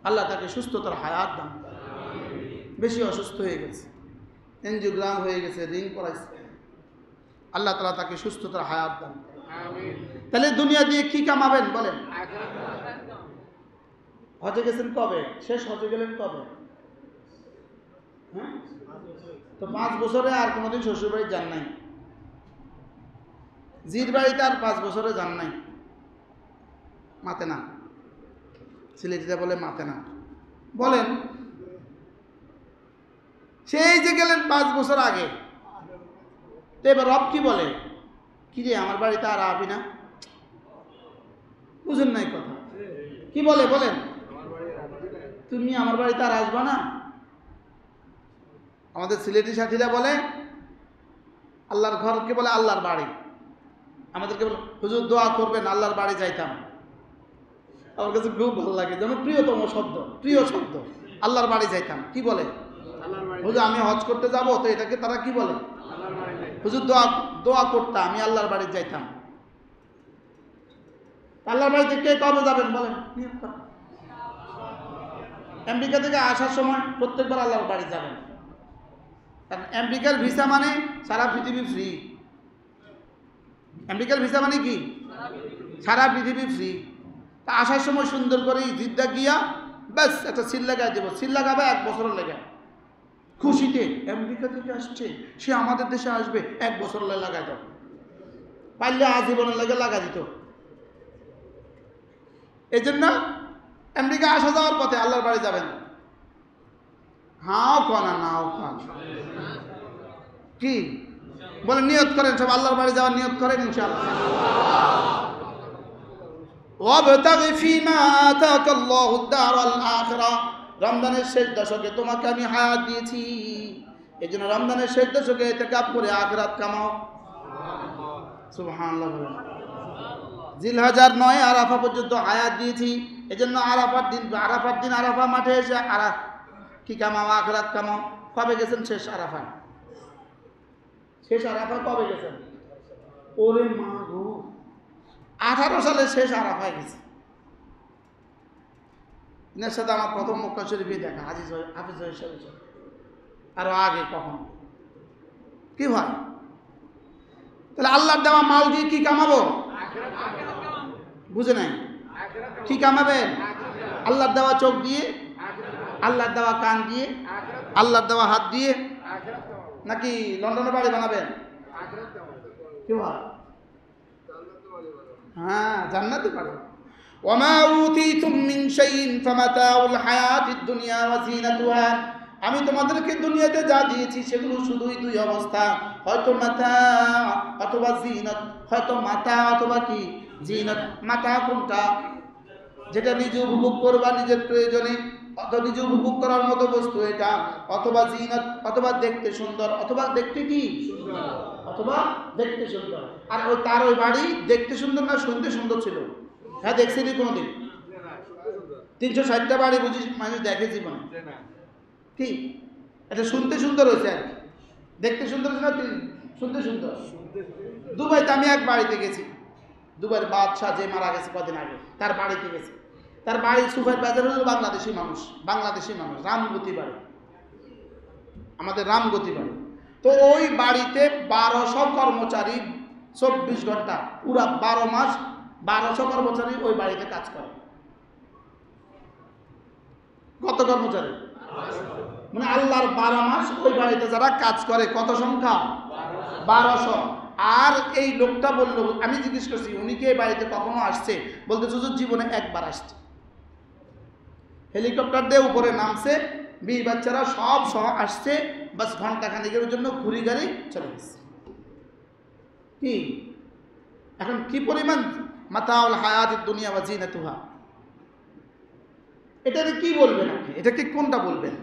আল্লাহ তাকে সুস্থতার হায়াত দান। বেশি অসুস্থ হয়ে গেছে, এনজিওগ্রাম হয়ে গেছে, রিং করাইছে, আল্লাহ তাআলা তাকে সুস্থতার হায়াত দান। তাহলে দুনিয়া দিয়ে কি কামাবেন বলেন? হজে গেছেন কবে? শেষ হজে গেলেন কবে? হ্যাঁ, তো 5 বছরে আর কোনোদিন শ্বশুর বাড়ি যান নাই। জির বাড়িতে আর 5 বছরে যান নাই। মাতে না, সিলেটিরা বলে মাতে না। বলেন, সেই যে গেলেন 5 বছর আগে, তো এবার রব কি বলে? কি রে, আমার বাড়িতে আর আবি না? বুঝেন নাই কথা? কি বলে বলেন? তুমি আমার বাড়িতে আর আসবা না? আমাদের সিলেটি সাথীরা বলে আল্লাহর ঘরকে বলে আল্লাহর বাড়ি। আমাদেরকে বলে হুজুর দোয়া করবেন, আল্লাহর বাড়ি যাইতাম। আমার কাছে খুব ভালো লাগে, যেমন প্রিয়তম শব্দ, প্রিয় শব্দ, আল্লাহর বাড়ি যাইতাম। কি বলে? হুজুর আমি হজ করতে যাব, তো এটাকে তারা কি বলে? হুজুর দোয়া করতাম, আমি আল্লাহর বাড়ি যাইতাম। আল্লাহর বাড়িতে কে কবে যাবেন বলেন? আমেরিকা থেকে আসার সময় প্রত্যেকবার আল্লাহর বাড়ি যাবেন। কারণ আমেরিকার ভিসা মানে সারা পৃথিবী ফ্রি। আমেরিকার ভিসা মানে কি? সারা পৃথিবী ফ্রি। তা আসার সময় সুন্দর করে জিদ্দা গিয়া ব্যাস একটা সিল লাগাই দেবো। সিল লাগাবে 1 বছরের লেগে, খুশিতে আমেরিকা থেকে আসছে, সে আমাদের দেশে আসবে, 1 বছর লাগাই দাও। পারলে আজীবনের লেগে লাগা দিত। এই জন্য আমেরিকা আসা যাওয়ার পথে আল্লাহর বাড়ি যাবেন। হাও খানা নাও খান, কি বলে? নিয়ত করেন সব, আল্লাহর বাড়ি যাওয়ার নিয়ত করেন ইনশাআল্লাহ। ওয়াবতাগি ফীমা আতাকাল্লাহুদ দারাল আখিরা। রমজানের শেষ দশকে তোমাকে আমি হায়াত দিয়েছি, এই জন্য রমজানের শেষ দশকে ইতিকাফ করে আখিরাত কামাও। সুবহানাল্লাহ বলেন। জিলহজ্জার 9 আরাফা পর্যন্ত হায়াত দিয়েছি, এই জন্য আরাফার দিন আরাফা মাঠে এসে কি কামাও? আখিরাত কামাও। কবে গেছেন শেষ আরাফা? শেষ আরাফা কবে গেছেন? ওরে মা গো, 18 সালে শেষ আরাফায় গেছে। এনার সাথে আমার প্রথম মক্কা শরীফে দেখা, হাফিজ সাহেব। আরো আগে কখন? কি ভাই, তাহলে আল্লাহর দেওয়া মাল দিয়ে কি কামাবো? বুঝে নাই? কি কামাবেন? আল্লাহর দেওয়া চোখ দিয়ে, আল্লাহর দেওয়া কান দিয়ে, আল্লাহর দেওয়া হাত দিয়ে, নাকি লন্ডনে বাড়ি বানাবেন? কি হয়? হ্যাঁ, জান্নাতে পারে। ওয়ামা উতিতুম মিন শাইইন ফামাতাউল হায়াতিদ দুনিয়া ওয়া যিনাতুহা, আমি তোমাদেরকে দুনিয়াতে যা দিয়েছি সেগুলো শুধুই দুই অবস্থা, হয়তো মাতা অথবা জিনাত, হয়তো মাতা অথবা কি জিনাত। মাতা কোনটা? যেটা নিজে উপভোগ করবা নিজের প্রয়োজনে, অথবা নিজে উপভোগ করার মতো বস্তু এটা, অথবা জিনাত, অথবা দেখতে সুন্দর, অথবা দেখতে কি অথবা দেখতে সুন্দর। আর ওই তার ওই বাড়ি দেখতে সুন্দর না শুনতে সুন্দর ছিল? হ্যাঁ, দেখছিনি কোনোদিন? 360টা বাড়ি বুঝি মানুষ দেখে জীবনে? কি এটা শুনতে সুন্দর হয়েছে আর কি, দেখতে সুন্দর হয়েছে না শুনতে সুন্দর? দুবাইতে আমি এক বাড়িতে গেছি, দুবাইয়ের বাদশাহ যে মারা গেছে কদিন আগে, তার বাড়িতে গেছি। তার বাড়ি সুফার বাজার হলো বাংলাদেশি মানুষ, রামগতি বাড়ি, আমাদের রামগতি বাড়ি। তো ওই বাড়িতে 1200 কর্মচারী 24 ঘন্টা পুরা 12 মাস 1200 কর্মচারী ওই বাড়িতে কাজ করে। কত কর্মচারী? মানে আল্লাহর 12 মাস ওই বাড়িতে যারা কাজ করে, কত সংখ্যা? 1200। আর এই লোকটা বললো, আমি জিজ্ঞেস করছি উনি কি এই বাড়িতে কখনো আসছে? বলতে হুজুর জীবনে একবার আসছে। হেলিকপ্টার দিয়ে উপরে নামছে, বিয়ে বাচ্চারা সব সহ আসছে, বাস ঘন্টা খানিকের জন্য ঘুরি গাড়ি চলে গেছে। কি এখন কি পরিমাণ মাতাউল হায়াতিদ দুনিয়া ওয়া যিনাতুহা, এটাকে কি বলবেন আপনি? এটাকে কোনটা বলবেন?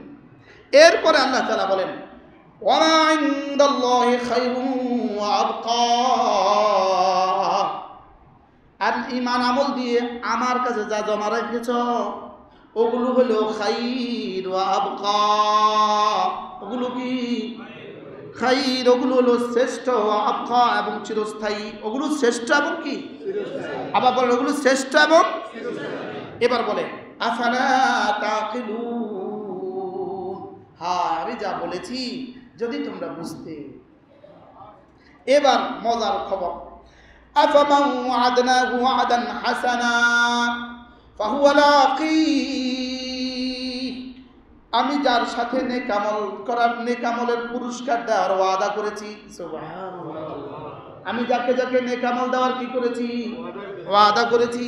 এরপরে আল্লাহ তাআলা বলেন ওয়া ইনদাল্লাহি খায়রুন ওয়া আবকা, আর ঈমান আমল দিয়ে আমার কাছে যা জমা রেখেছ ওগুলো হলো খায়র ওয়া আবকা, ওগুলো কি খায়র, ওগুলো হলো শ্রেষ্ঠ, ওয়া আবকা এবং চিরস্থায়ী, ওগুলো শ্রেষ্ঠ এবং কি আবার বলেন ওগুলো শ্রেষ্ঠ এবং। এবার বলে আফালা তাকিলুন, হ্যাঁ আমি যা বলেছি যদি তোমরা বুঝতে। এবার মজার খবর, আফামান ওয়া'আদনাহু ওয়া'দান হাসানা ফাহুয়া লাকি, আমি যার সাথে নেকামলের পুরস্কার দেওয়ার ওয়াদা করেছি, সুবহানাল্লাহ, আমি যাকে যাকে নেকামল দেওয়ার কি করেছি? ওয়াদা করেছি।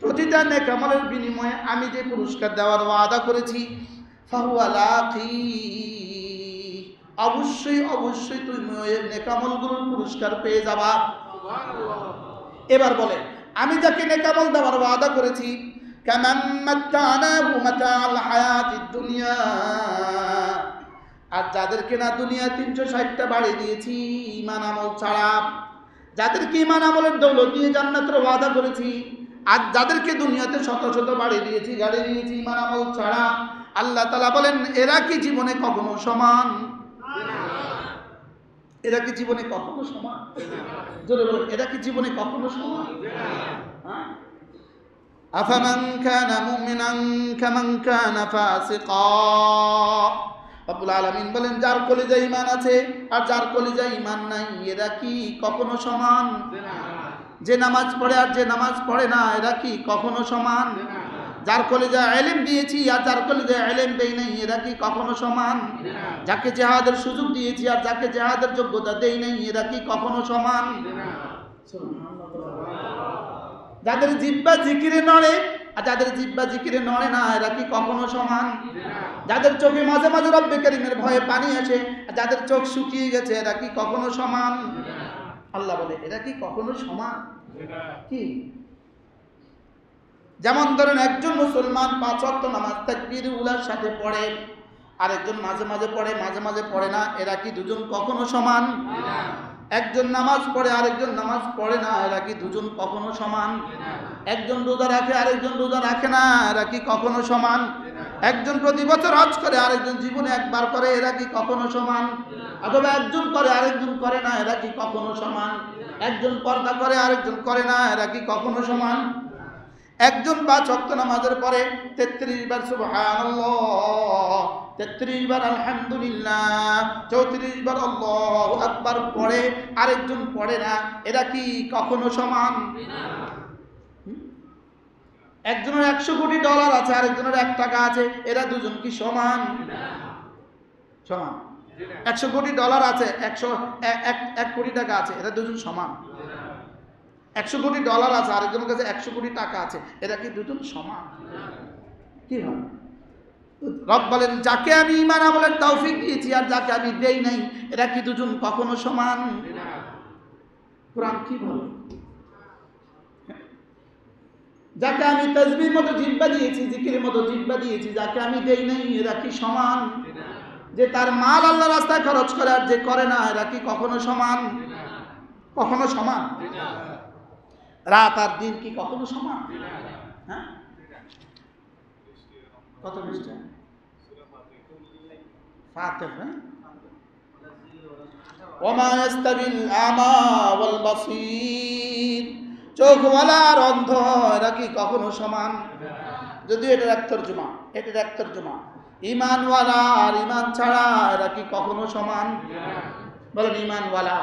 প্রতিটা নেকামলের বিনিময়ে আমি যে পুরস্কার দেওয়ার ওয়াদা করেছি, ফাহুয়া লাকি, অবশ্যই অবশ্যই তুমি ওই নেকামলগুলোর পুরস্কার পেয়ে যাবা। এবার বলে আমি যাকে নেকামল দেওয়ার ওয়াদা করেছি, কামান মাত্তানাহু মাতাআল হায়াতিদ দুনিয়া, আর যাদেরকে না দুনিয়া 360টা বাড়ি দিয়েছি ঈমান আমল ছাড়া, যাদেরকে ঈমান আমলের দৌলত দিয়ে জান্নাতের ওয়াদা করেছি, আর যাদেরকে দুনিয়াতে শত শত বাড়ি দিয়েছি, গাড়ি দিয়েছি ঈমান আমল ছাড়া, আল্লাহ তাআলা বলেন এরা কি জীবনে কখনো সমান? এরা কি জীবনে কখনো সমান? জোরে বলেন, এরা কি জীবনে কখনো সমান? হ্যাঁ, আফামান কানা মুমিনান কামান কানা ফাসিকা, রব্বুল আলামিন বলেন যার কলিজায় ঈমান আছে আর যার কলিজায় ঈমান নাই এরা কি কখনো সমান? যে নামাজ পড়ে আর যে নামাজ পড়ে না এরা কি কখনো সমান? যার কলিজায় ইলম দিয়েছি আর যার কলিজায় ইলম দেই নাই এরা কি কখনো সমান? যাকে জিহাদের সুযোগ দিয়েছি আর যাকে জিহাদের যোগ্যতা দেই নাই এরা কি কখনো সমান? যাদের জিহ্বা জিকিরে নড়ে আর যাদের জিহ্বা জিকিরে নড়ে না এরা কি কখনো সমান? যাদের চোখে মাঝে মাঝে রব্বে কারীমের ভয়ে পানি আসে আর যাদের চোখ শুকিয়ে গেছে এরা কি কখনো সমান? আল্লাহ বলে এরা কি কখনো সমান? কি যেমন ধরেন একজন মুসলমান 5 ওয়াক্ত নামাজ তাকবীর উলার সাথে পড়ে, আরেকজন মাঝে মাঝে পড়ে মাঝে মাঝে পড়ে না, এরা কি দুজন কখনো সমান? একজন নামাজ পড়ে আরেকজন নামাজ পড়ে না, এরা কি দুজন কখনো সমান? একজন রোজা রাখে আরেকজন রোজা রাখে না, এরা কি কখনো সমান? একজন প্রতি বছর হজ করে আরেকজন জীবনে একবার করে, এরা কি কখনো সমান? অথবা একজন করে আরেকজন করে না, এরা কি কখনো সমান? একজন পর্দা করে আরেকজন করে না, এরা কি কখনো সমান? একজন 5 ওয়াক্ত নামাজের পরে 33 বার সুবহানাল্লাহ, 33 বার আলহামদুলিল্লাহ, 34 বার আল্লাহু আকবার পড়ে, আরেকজন পড়ে না, এরা কি কখনো সমান? একজনের 100 কোটি ডলার আছে, আরেকজনের 1 টাকা আছে, এরা দুজন কি সমান? সমান। 100 কোটি ডলার আছে, 1 কোটি টাকা আছে, এরা দুজন সমান? 100 কোটি ডলার আছে, আরেকজনের কাছে 100 কোটি টাকা আছে, এরা কি দুজন সমান? কি হয়? রব বলেন, যাকে আমি ঈমান আমলের তৌফিক দিয়েছি আর যাকে আমি দেই নাই, এরা কি দুজন কখনো সমান? কোরআন কি বলে? যাকে আমি তাসবির মতো জিহ্বা দিয়েছি, জিকিরের মতো জিহ্বা দিয়েছি, যাকে আমি দেই নাই, এরা কি সমান? যে তার মাল আল্লাহর রাস্তায় খরচ করে আর যে করে না, এরা কি কখনো সমান? কখনো সমান? রাত আর দিন কি কখনো সমান? হ্যাঁ, কত পৃষ্ঠা? ফাতিহা। হ্যাঁ, ওমা ইস্তাবিল আমা ওয়াল বাসীর, চোখওয়ালা আর অন্ধ এরা কি কখনো সমান? যদিও এটার এক তর্জমা, ঈমানওয়ালা আর ঈমান ছাড়া এরা কি কখনো সমান? বলেন, ঈমানওয়ালা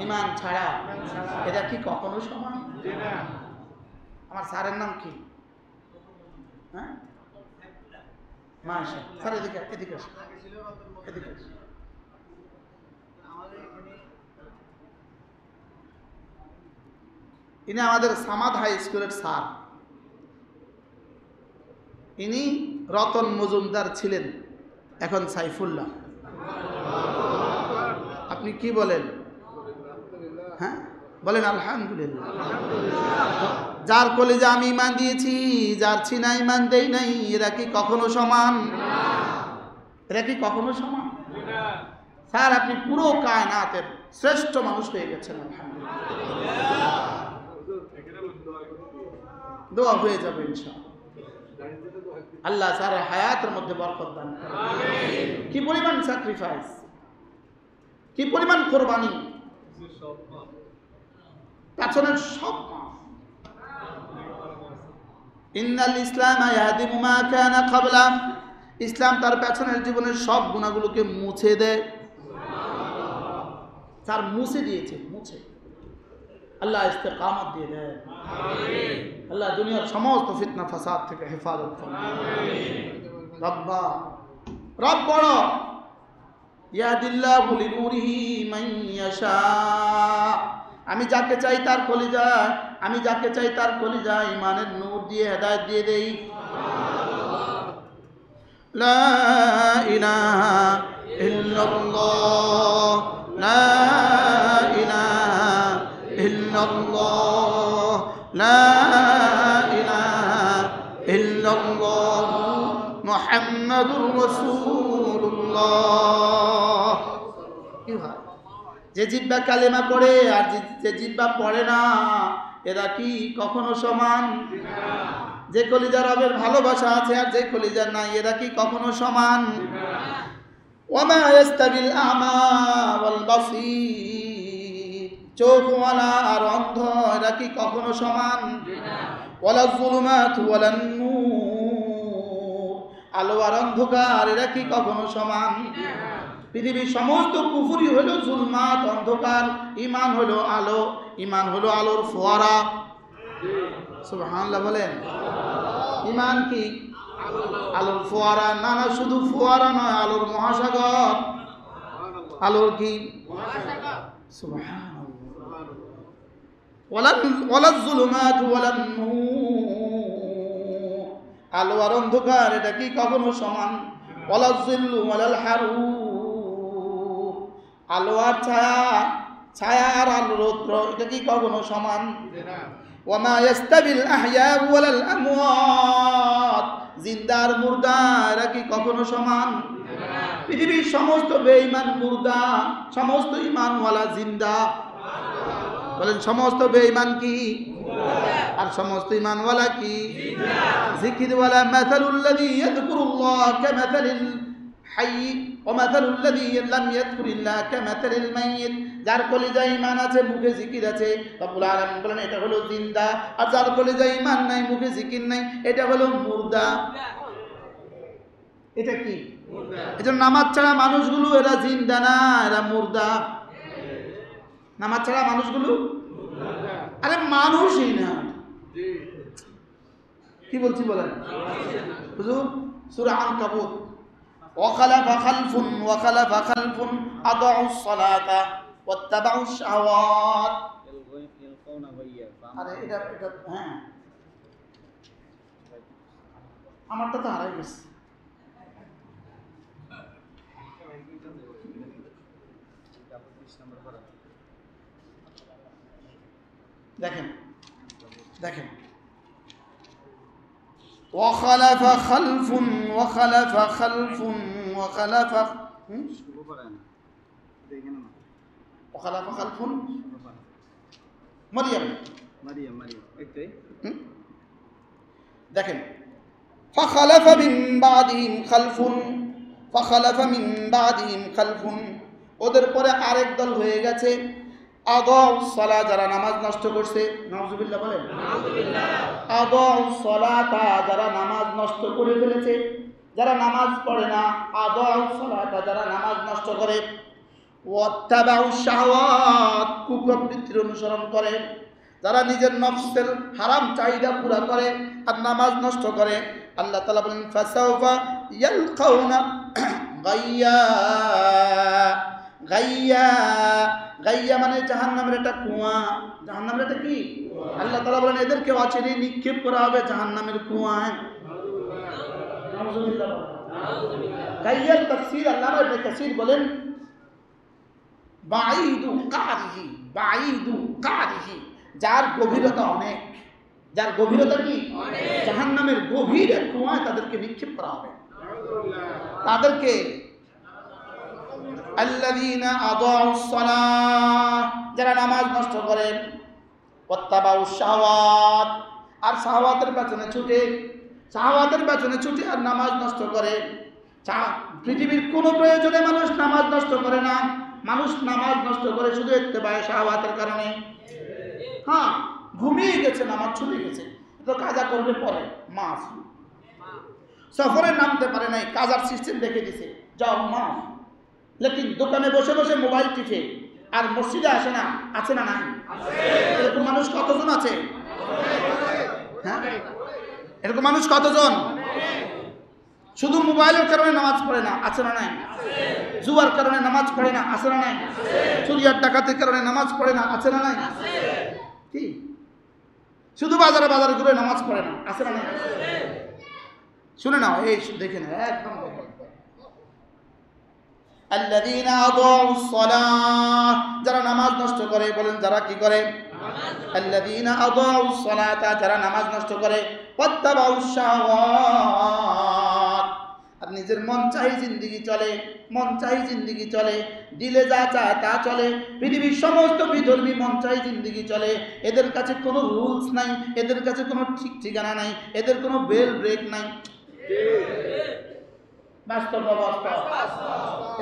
ঈমান ছাড়া এরা কি কখনো সমান? আমার স্যারের নাম কি? হ্যাঁ, মাশা স্যার, এদিকে আসুন। ইনি আমাদের সামাদ হাই স্কুলের স্যার। ইনি রতন মজুমদার ছিলেন, এখন সাইফুল্লাহ। আপনি কি বলেন? হ্যাঁ, বলেন আলহামদুলিল্লাহ। যার কলেজে আমি ঈমান দিয়েছি, যার ছিনা ঈমান দেই নাই, এরা কি কখনো সমান? এরা কি কখনো সমান? স্যার, আপনি পুরো কায়নাতের শ্রেষ্ঠ মানুষ হয়ে গেছেন, আলহামদুলিল্লাহ। দোয়া হয়ে যাবে ইনশাআল্লাহ। আল্লাহ স্যার হায়াতের মধ্যে বরকত দান করুন। কি পরিমাণ স্যাক্রিফাইস, কি পরিমাণ কোরবানি, পেছনের সব মাফ। ইন্নাল ইসলাম ইয়াহদিমু মা কানা ক্বাবলা, ইসলাম তার পেছনের জীবনের সব গুনাহগুলোকে মুছে দেয়। স্যার মুছে দিয়েছে, আল্লাহ ইস্তেকামত দিয়ে দেয়। আল্লাহ দুনিয়ার সমস্ত ফিতনা ফাসাদ থেকে হেফাজত করেন। রব বড়, ইয়াহদিল্লাহু লিনূরিহি মান ইয়াশা, আমি যাকে চাই তার কলিজায় ঈমানের নূর দিয়ে হেদায়েত দিয়ে দেই। লা ইলাহা ইল্লাল্লাহ, লা ইলাহা ইল্লাল্লাহ, লা ইলাহা ইল্লাল্লাহ মুহাম্মাদুর রাসূলুল্লাহ। কি হয়? যে জিহ্বা কালেমা পড়ে আর যে জিহ্বা পড়ে না, এরা কি কখনো সমান? যে কলিজার রবের ভালোবাসা আছে আর যে কলিজার নাই, এরা কি কখনো সমান? ওয়ামা ইস্তাবিল আমা ওয়াল বাসীর, চোখওয়ালা আর অন্ধ এরা কি কখনো সমান? ওয়ালা যুলুমাতু ওয়ালান নূর, আলো আর অন্ধকার এরা কি কখনো সমান? পৃথিবীর সমস্ত কুফরি হলো জুলমাত, অন্ধকার। ঈমান হলো আলো, ঈমান হলো আলোর ফোয়ারা। সুবহানাল্লাহ বলেন। ঈমান কি? আলোর ফোয়ারা। না, শুধু ফোয়ারা নয়, আলোর মহাসাগর। আলোর কি? সুবহানাল্লাহ। ওয়ালাজ যুলুমাত ওয়ালান নূর, আলো আর অন্ধকার এটা কি কখনো সমান? ওয়ালাজ জিল্লু ওয়ালাল হারুর, আলো আর ছায়া আর আলো রৌদ্র এটা কি কখনো সমান? ওয়ামা ইস্তাবিল আহইয়া ওয়ালাল আমওয়াত, জিন্দা আর মুর্দা এরা কি কখনো সমান? পৃথিবীর সমস্ত বেঈমান মুর্দা, সমস্ত ঈমানওয়ালা জিন্দা। বলেন, সমস্ত বেঈমান কি আর সমস্ত ঈমানওয়ালা কি? জিকিরওয়ালা। মাসালুল্লাযী ইয়াযকুরুল্লাহ কামাসালিল হাই ওয়া মাসালুল্লাযী লাম ইয়াযকুরিল্লাহ কামাসালিল মাইয়িত যার কলিজায় ঈমান আছে মুখে জিকির আছে রব্বুল আলামিন বলেন এটা হলো জিন্দা, আর যার কলিজায় ঈমান নাই মুখে জিকির নাই এটা হলো মুর্দা। এটা কি? এজন্য নামাজ ছাড়া মানুষগুলো এরা জিন্দা না, এরা মুর্দা। নামাজ ছাড়া মানুষগুলো আরে মানুষই না। কি বলছি বলেন হুজুর? সূরা আনকাবুত ওয়াখালাফা খালফুন ওয়াখালাফা খালফুন আদাউস সালাতা ওয়াত্তাবাউশ শাহাওয়াত। আরে এটা হ্যাঁ আমারটা তো হারাই গেছে। দেখেন দেখেন وخلف خلف وخلف خلف وخلف وخلف خلف مريم দেখেন فخلف من بعدهم خلف فخلف من بعدهم خلف ওদের পরে আরেক দল হয়ে গেছে আদাউস সালাত, যারা নামাজ নষ্ট করছে। নাউজুবিল্লাহ বলেন নাউজুবিল্লাহ। আদাউস সালাতা, যারা নামাজ নষ্ট করে ফেলেছে, যারা নামাজ পড়ে না। আদাউস সালাতা, যারা নামাজ নষ্ট করে। ওয়াত্তাবাউশ শাহাওয়াত, কুপ্রবৃত্তির অনুসরণ করে, যারা নিজের নফসের হারাম চাহিদা পুরা করে আর নামাজ নষ্ট করে। আল্লাহ তাআলা বলেন ফাসাউফা ইয়ালকাউনা গাইয়া। গাইয়া গাইয়া মানে জাহান্নামের একটা কুয়া। জাহান্নামের একটা কি? আল্লাহ তাআলা বলেন এদেরকে অচিরে নিক্ষেপ করা হবে জাহান্নামের কুয়ায়। নাউজুবিল্লাহ। গাইয়ার তাফসীর আল্লামা ইবনে কাসীর বলেন বাঈদু কারিহি, বাঈদু কারিহি, যার গভীরতা অনেক। যার গভীরতা কি? অনেক। জাহান্নামের গভীরের কুয়ায় তাদেরকে নিক্ষেপ করা হবে। তাদেরকে আল্লাযীনা আদাউস সালাহ, যারা নামাজ নষ্ট করে। ওয়াত্তাবাউশ শাহাওয়াত, আর শাহাওয়াতের পেছনে ছুটে, শাহাওয়াতের পেছনে ছুটে আর নামাজ নষ্ট করে। পৃথিবীর কোনো প্রয়োজনে মানুষ নামাজ নষ্ট করে না। মানুষ নামাজ নষ্ট করে শুধু ইত্তেবায়ে শাহাওয়াতের কারণে। হ্যাঁ, ঘুমিয়ে গেছে, নামাজ ছুটে গেছে, তো কাজা করবে পরে, মাফ। সফরে নামতে পারে নাই, কাজার সিস্টেম দেখে দিছে, যাও মাফ। লেকিন দোকানে বসে বসে মোবাইল টিপে আর মসজিদে আসে না, আছে না নাই? এরকম মানুষ কতজন আছে? হ্যাঁ, এরকম মানুষ কতজন? শুধু মোবাইলের কারণে নামাজ পড়ে না, আছে না নাই? জুয়ার কারণে নামাজ পড়ে না, আছে না নাই? চুরি আর ডাকাতির কারণে নামাজ পড়ে না, আছে না নাই? কি শুধু বাজারে বাজারে ঘুরে নামাজ পড়ে না, আছে না নাই? শুনে নাও, এই দেখে না, একদম আল্লাযীনা আদাউস সালাহ, যারা নামাজ নষ্ট করে। বলেন যারা কি করে? আল্লাযীনা আদাউস সালাতা, যারা নামাজ নষ্ট করে। ওয়াত্তাবাউশ শাহাওয়াত, আর নিজের মন চাই জিন্দেগি চলে, মন চাই জিন্দেগি চলে, দিলে যা চায় তা চলে। পৃথিবীর সমস্ত বিধর্মী মন চাই জিন্দেগি চলে। এদের কাছে কোনো রুলস নাই, এদের কাছে কোনো ঠিক ঠিকানা নাই, এদের কোনো বেল ব্রেক নাই। বাস্তব অবস্থা,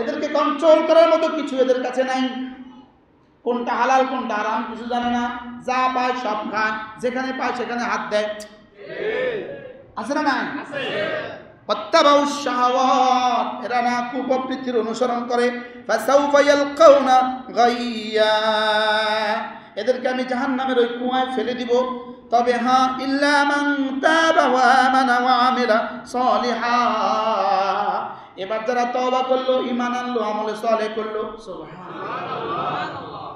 এদেরকে কন্ট্রোল করার মতো কিছু এদের কাছে নাই। কোনটা হালাল কোনটা হারাম কিছু জানে না, যা পায় সব খায়, যেখানে পায় সেখানে হাত দেয়, আছে না নাই? ওয়াত্তাবাউশ শাহাওয়াত, এরা না কুপ্রবৃত্তির অনুসরণ করে। ফাসাউফা ইয়ালকাউনা গাইয়া, এদেরকে আমি জাহান্নামের ওই কুয়ায় ফেলে দিব। তবে হ্যাঁ, ইল্লা মান তাবা ওয়া আমানা ওয়া আমিলা সালিহা, এবার যারা তওবা করলো, ঈমান আনলো, আমলে সালেহ করলো। সুবহানাল্লাহ।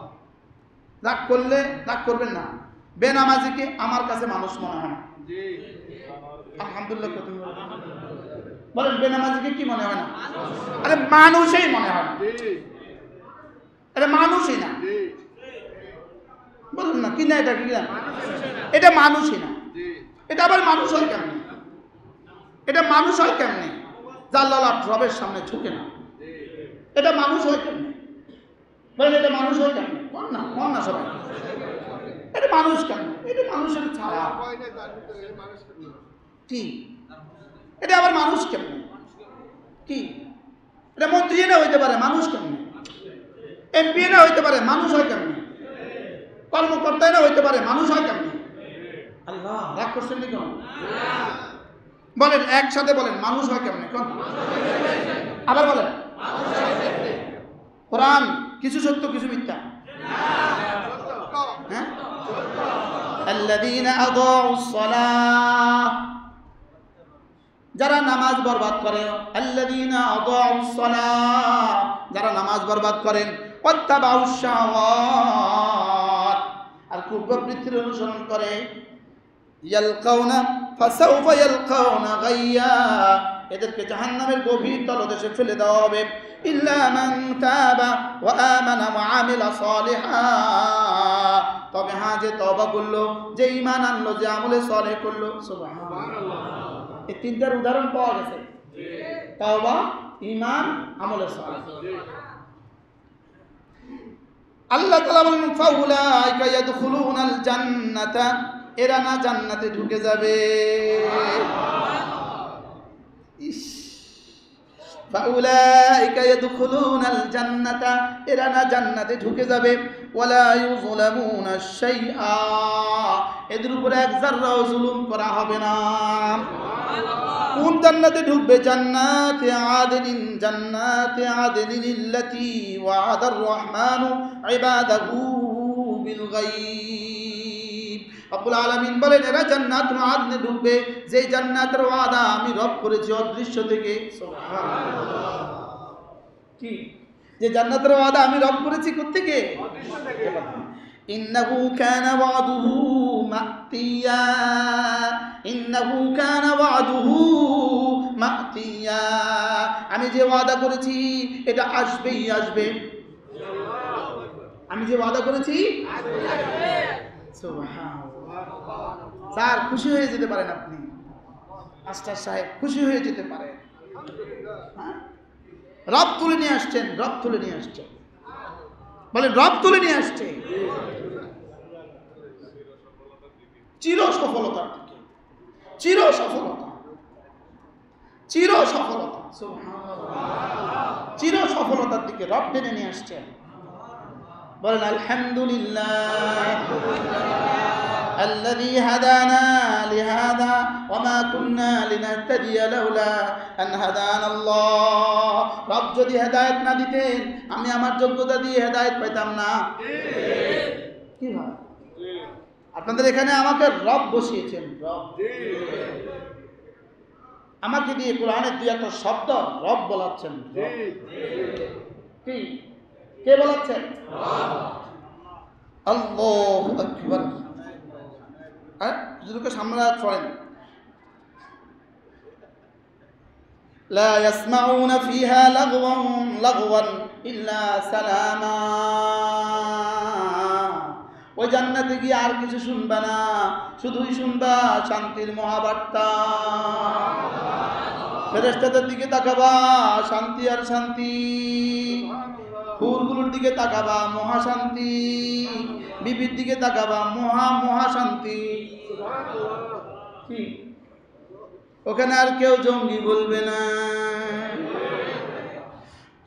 রাগ করলে রাগ করবেন না। বেনামাজিকে আমার কাছে মানুষ মনে হয় না। জি, আলহামদুলিল্লাহ। বলেন বেনামাজিকে কি মনে হয় না? আরে মানুষই মনে হয় না। আরে মানুষই না, বলুন না কি না, এটা কি না? এটা মানুষই না। এটা আবার মানুষ হয় কেমনে? এটা মানুষ হয় কেমনে? জাল্লাল রবের সামনে ঝুঁকে না, এটা মানুষ হয় কেমনে? বলেন এটা মানুষ হয় কেমনে? কোন না, কোন না সবাই, এটা মানুষ কেমনে? এটা মানুষের ছায়া। কি এটা আবার মানুষ কেমনে? কি এটা মন্ত্রী না হইতে পারে, মানুষ কেমনে? এমপি না হইতে পারে, মানুষ হয় কেমনি? কর্মকর্তায় না হইতে পারে, মানুষ হয় কেমনি? আল্লাহ রাগ করছেন নি কেন? বলেন একসাথে বলেন, মানুষ হয় কেমনি? কোন আবার বলেন। কোরআন কিছু সত্য কিছু মিথ্যা। হ্যাঁ, আল্লাযীনা আযাউস সালাহ, যারা নামাজ বরবাদ করে, আল্লাযীনা আযাউস সালাহ, যারা নামাজ বরবাদ করেন, ওয়াত্তাবাউশ শাহাওয়াত, আর কুপ্রবৃত্তির অনুসরণ করে, ইয়ালকাউনা ফাসাউফা ইয়ালকাউনা গাইয়া, এদেরকে জাহান্নামের গভীর তলদেশে ফেলে দেওয়া হবে। ইল্লা মান তাবা ওয়া আমানা ওয়া আমিলা সালিহা, তবে হ্যাঁ, যে তওবা করলো, যে ঈমান আনলো, যে আমলে সালেহ করলো। সুবহানাল্লাহ, এই তিনটার উদাহরণ পাওয়া গেছে, তওবা, ঈমান, আমলে সালেহ। আল্লাহ তাআলা বলেন ফাউলাইকা ইয়াদখুলুনাল জান্নাতা, এরা না জান্নাতে ঢুকে যাবে। ফাউলাইকা ইয়াদখুলুনাল জান্নাতা, এরা না জান্নাতে ঢুকে যাবে। ওয়ালা ইউযলামুনা শাইআ, এদের উপরে এক যাররাও জুলুম করা হবে না। কোন জান্নাতে ঢুকবে? জান্নাতে আদনিন, জান্নাতে আদনিন আল্লাতী ওয়া'দার রহমানু ইবাদাহু বিল গায়ব। রব্বুল আলামিন বলেন এরা জান্নাতুল আদনে ঢুকবে, যে জান্নাতের ওয়াদা আমি রব করেছি অদৃশ্য থেকে। সুবহানাল্লাহ, কি যে জান্নাতের ওয়াদা আমি রব করেছি কোথা থেকে? অদৃশ্য থেকে। ইন্নাহু কানা ওয়াদুহু মাতিয়া, ইন্নাহু কানা ওয়াদুহু মাতিয়া, আমি যে ওয়াদা করেছি এটা আসবেই আসবে। আমি যে ওয়াদা করেছি আসবে। সুবহানাল্লাহ, স্যার খুশি হয়ে যেতে পারেন আপনি, মাস্টার সাহেব খুশি হয়ে যেতে পারেন। রব তুলে নিয়ে আসছেন, রব তুলে নিয়ে আসছেন, বলে রব তুলে নিয়ে আসছে চির সফলতার দিকে, চির সফলতা, চির সফলতা। সুবহানাল্লাহ, চির সফলতার দিকে রব টেনে নিয়ে আসছেন। বলেন আলহামদুলিল্লাহ الذي هدانا لهذا وما كنا لنهتدي لولا أن هدانا الله। রব যদি হেদায়েত না দিতেন আমি আমার যোগ্যতা দিয়ে হেদায়েত পেতাম না। কি হয় আপনাদের এখানে আমাকে রব বসিয়েছেন, রব আমাকে দিয়ে কোরআনের দুই একটা শব্দ রব বলাচ্ছেন। কি কে বলাচ্ছেন? আল্লাহু আকবার। হুজুরকে সামনে পড়েন, লা ইয়াসমাউনা ফিহা লাগওয়ান ইল্লা সালামা, ওই জান্নাতে গিয়ে আর কিছু শুনবা না, শুধুই শুনবা শান্তির মহাবার্তা। ফেরেশতাদের দিকে তাকাবা, শান্তি আর শান্তি। হুরগুলোর দিকে তাকাবা, মহাশান্তি। বিবির দিকে তাকাবা, মহাশান্তি। কি ওখানে আর কেউ জঙ্গি বলবে না,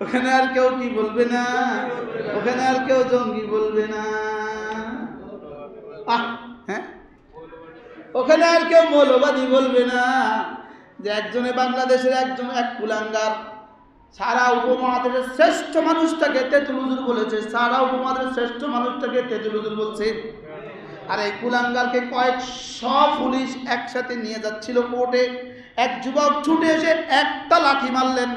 ওখানে আর কেউ কি বলবে না, ওখানে আর কেউ জঙ্গি বলবে না। হ্যাঁ, ওখানে আর কেউ মৌলবাদী বলবে না, যে একজনে বাংলাদেশের একজন এক কুলাঙ্গার সারা উপমহাদেশের শ্রেষ্ঠ মানুষটাকে তেতুল হুজুর বলেছে, সারা উপমহাদেশের শ্রেষ্ঠ মানুষটাকে তেতুল হুজুর বলছে। আর এই কুলাঙ্গারকে কয়েকশো পুলিশ একসাথে নিয়ে যাচ্ছিল কোর্টে, এক যুবক ছুটে এসে একটা লাঠি মারলেন।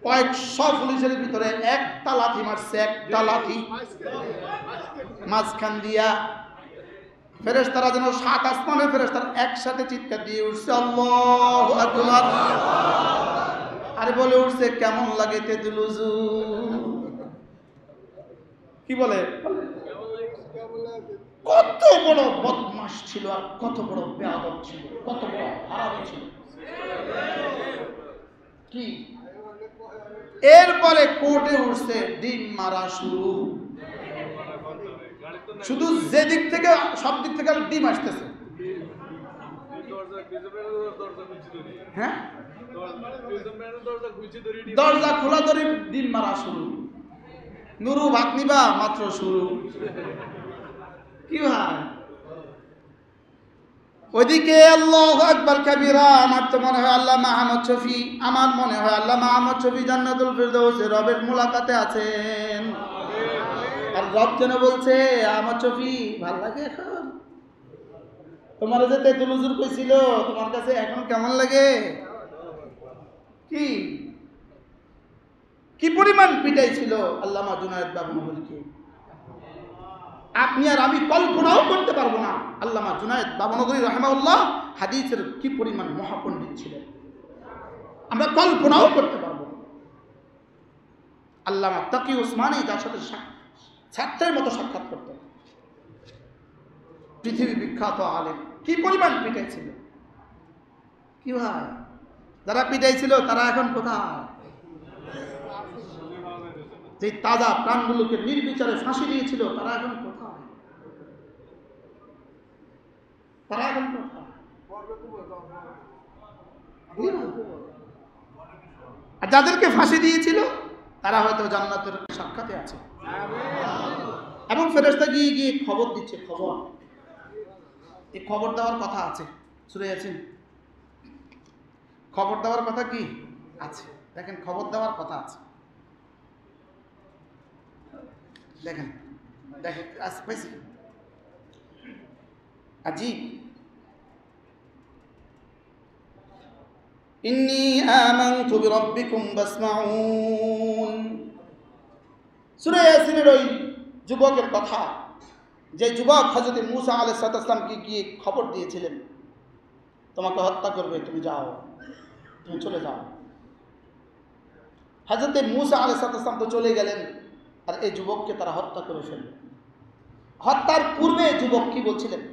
কয়েকশো পুলিশের ভিতরে একটা লাঠি মারছে, একটা লাঠি মাঝখান দিয়া। ফেরেশতারা যেন সাত আসমানের ফেরেশতারা একসাথে চিৎকার দিয়ে উঠছে আল্লাহু আকবার। আর বলে উঠছে কেমন লাগে তেতুল হুজুর। কি বলে? কত বড় বদমাশ ছিল, আর কত বড় বেয়াদব ছিল, কত বড় হারামি ছিল। কি এরপরে কোর্টে উঠছে ডিম মারা শুরু। শুধু যে দিক থেকে সব দিক থেকে ডিম আসতেছে। হ্যাঁ, দরজা খোলা ধরে দিন মারা শুরু, নুরু ভাত নিবা মাত্র শুরু। কি ভাই, ওইদিকে আল্লাহু আকবার কাবীরা, আমার তো মনে হয় আল্লাহ মাহমুদ শফি, আমার মনে হয় আল্লাহ মাহমুদ শফি জান্নাতুল ফিরদাউসে রবের মুলাকাতে আছেন। আর রব যেন বলছে, আহমদ শফি ভাল লাগে এখন? তোমার যে তেতুল হুজুর কইছিল তোমার কাছে এখন কেমন লাগে? কি কি পরিমাণ পিটাই ছিল আল্লামা জুনায়েদ বাবনগরীকে, আপনি আর আমি কল্পনাও করতে পারবো না। আল্লামা জুনায়েদ বাবনগরী রাহিমাহুল্লাহ হাদিসের কি পরিমাণ মহাপণ্ডিত ছিলেন, আমরা কল্পনাও করতে পারবো না। আল্লামা তাকি ওসমানী যার সাথে ছাত্রের মতো সাক্ষাৎ করতেন, পৃথিবী বিখ্যাত আলেম, কি পরিমাণ পিটাইছিল। কি ভাই, যারা পিটাইছিল তারা এখন কোথায়? যে তাজা প্রাণগুলোকে নির্বিচারে ফাঁসি দিয়েছিল তারা এখন কোথায়? তারা এখন কোথায়? আর যাদেরকে ফাঁসি দিয়েছিল তারা হয়তো জান্নাতের সাক্ষাতে আছে, এবং ফেরেশতা গিয়ে গিয়ে খবর দিচ্ছে। খবর, এই খবর দেওয়ার কথা আছে সূরা ইয়াসিন, খবর দেওয়ার কথা কি আছে? দেখেন, খবর দেওয়ার কথা আছে। দেখেন দেখেন পাইছি আজিব। ইন্নী আমানতু বিরাব্বিকুম ফাসমাউন, সূরা ইয়াসিনের ওই যুবকের কথা, যে যুবক হযরত মূসা আলাইহিস সালামকে গিয়ে খবর দিয়েছিলেন তোমাকে হত্যা করবে, তুমি যাও, তুমি চলে যাও। হযরত মূসা আলাইহিস সালাম তো চলে গেলেন, আর এই যুবককে তারা হত্যা করে ফেলল। হত্যার পূর্বে যুবক কি বলছিলেন?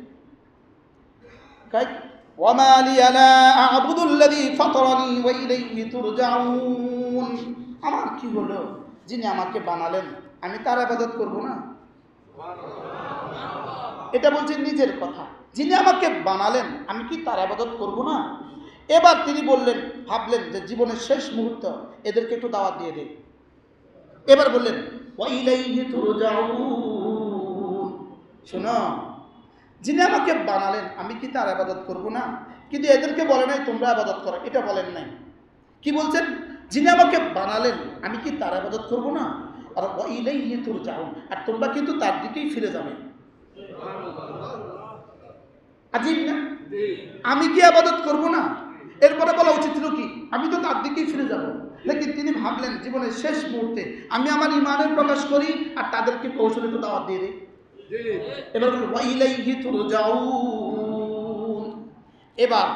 ওয়ামা লিয়া লা আ'বুদুল্লাযী ফাতারানী ওয়া ইলাইহি তুরজাউন, আমার কি হলো, যিনি আমাকে বানালেন আমি তার ইবাদত করব না? এটা বলছেন নিজের কথা, যিনি আমাকে বানালেন আমি কি তার ইবাদত করব না? এবার তিনি বললেন, ভাবলেন যে জীবনের শেষ মুহূর্ত, এদেরকে একটু দাওয়াত দিয়ে দেয়। এবার বললেন ওয়া ইলাইহি তুরজাউন, শোনো, যিনি আমাকে বানালেন আমি কি তার ইবাদত করব না? কিন্তু এদেরকে বলে নাই তোমরা ইবাদত করো, এটা বলেন নাই। কি বলছেন? যিনি আমাকে বানালেন আমি কি তার ইবাদত করব না? আর ওয়া ইলাইহি তুরজাউন, আর তোমরা কিন্তু তার দিকেই ফিরে যাবে। আজীব না? আমি কি ইবাদত করব না? এরপরে বলা উচিত ছিল কি, আমি তো তার দিকেই ফিরে যাব। লেকিন তিনি ভাবলেন জীবনের শেষ মুহূর্তে আমি আমার ঈমানের প্রকাশ করি আর তাদেরকে কৌশলে দাওয়াত দিয়ে দিই। এবার বলুন ওয়া ইলাইহি তুরজাউন। এবার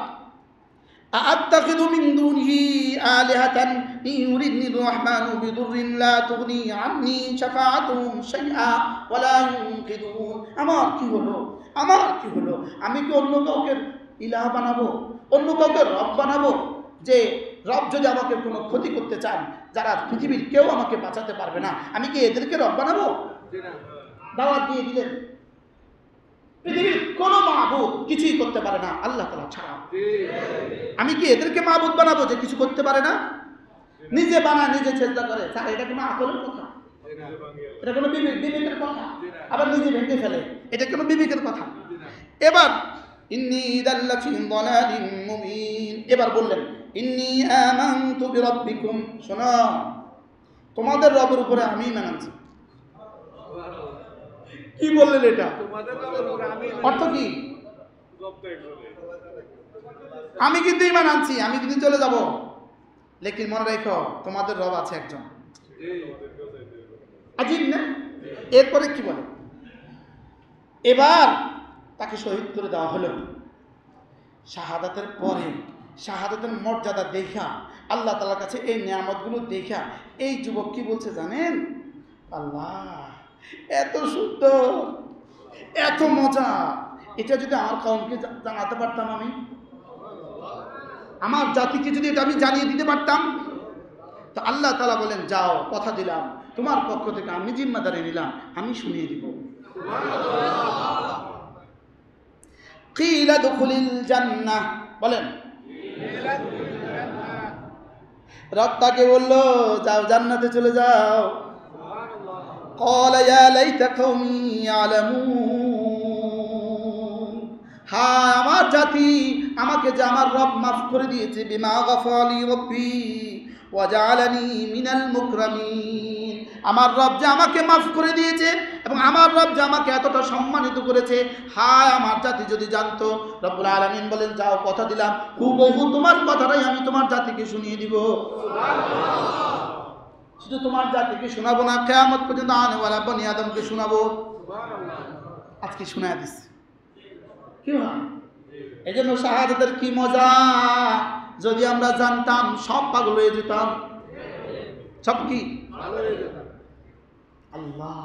আ'আত্তাখিযু মিন দুনিহি আলিহাতান ইউরিদনির রাহমানু বিদুররিন লা তুগনি আন্নী শাফাআতুহুম শাইআ ওয়া লা ইউনকিদুন। আমার কি হলো, আমার কি হলো, আমি কি অন্য কাউকে ইলাহ বানাবো, অন্য কাউকে রব বানাবো? যে রব যদি আমাকে কোনো ক্ষতি করতে চান, যারা পৃথিবীর কেউ আমাকে বাঁচাতে পারবে না, আমি কি এদেরকে রব বানাবো? দাওয়াত দিয়ে দিলেন পৃথিবীর কোন মাবুদ কিছুই করতে পারে না আল্লাহ তাআলা ছাড়া, আমি কি এদেরকে মাবুদ বানাবো যে কিছু করতে পারে না? নিজে বানায় নিজে চেষ্টা করে, স্যার এটা কোনো আকলের কথা? এটা কোনো বিবেকের কথা? আবার নিজে ভেঙে ফেলে, এটা কোনো বিবেকের কথা? এবার ইন্নী ইযাল ফি দালালিম মুবিন, এবার বললেন ইন্নী আমানতু বিরাব্বিকুম, শোনো তোমাদের রবের উপরে আমি ঈমান আনছি। কি বললেন এটা? অর্থ কি? আমি কিন্তু ঈমান আনছি, আমি কিন্তু চলে যাব, লেকিন মনে রাখো তোমাদের রব আছে একজন। আজীব না? এরপরে কি বলে? এবার তাকে শহীদ করে দেওয়া হলো। শাহাদাতের পরে শাহাদাতের মর্যাদা দেখা, আল্লাহ তাআলার কাছে এই নিয়ামতগুলো দেখা এই যুবক কি বলছে জানেন? আল্লাহ এত সুন্দর, এত মজা, এটা যদি আমার কওমকে জানাতে পারতাম, আমি আমার জাতিকে যদি এটা আমি জানিয়ে দিতে পারতাম, তো আল্লাহ তাআলা বলেন যাও, কথা দিলাম তোমার পক্ষ থেকে আমি জিম্মাদারি নিলাম, আমি শুনিয়ে দিব। কিলা দুখুলিল জান্নাহ, বলেন রব তাকে বললো যাও জান্নাতে চলে যাও। قال يا ليت قومي يعلمون হায় আমার জাতি, আমাকে যে আমার রব মাফ করে দিয়েছে, বিমা গাফালি রব্বি ওয়াজআলানি মিনাল মুকরামিন, আমার রব যে আমাকে মাফ করে দিয়েছে এবং আমার রব যে আমাকে এতটা সম্মানিত করেছে, হায় আমার জাতি যদি জানতো। রব্বুল আলামিন বলেন যাও কথা দিলাম হুবহু তোমার কথাটাই আমি তোমার জাতিকে শুনিয়ে দিব। সুবহানাল্লাহ। শুধু তোমার জাতিকে শোনাবো না, কিয়ামত পর্যন্ত আনেওয়ালা বনি আদমকে শোনাবো। সুবহানাল্লাহ। আজকে শোনায় দিচ্ছি কি হয়। এই জন্য শাহাদাতের কি মজা, যদি আমরা জানতাম সব পাগল হয়ে যেতাম। সব কি আল্লাহ।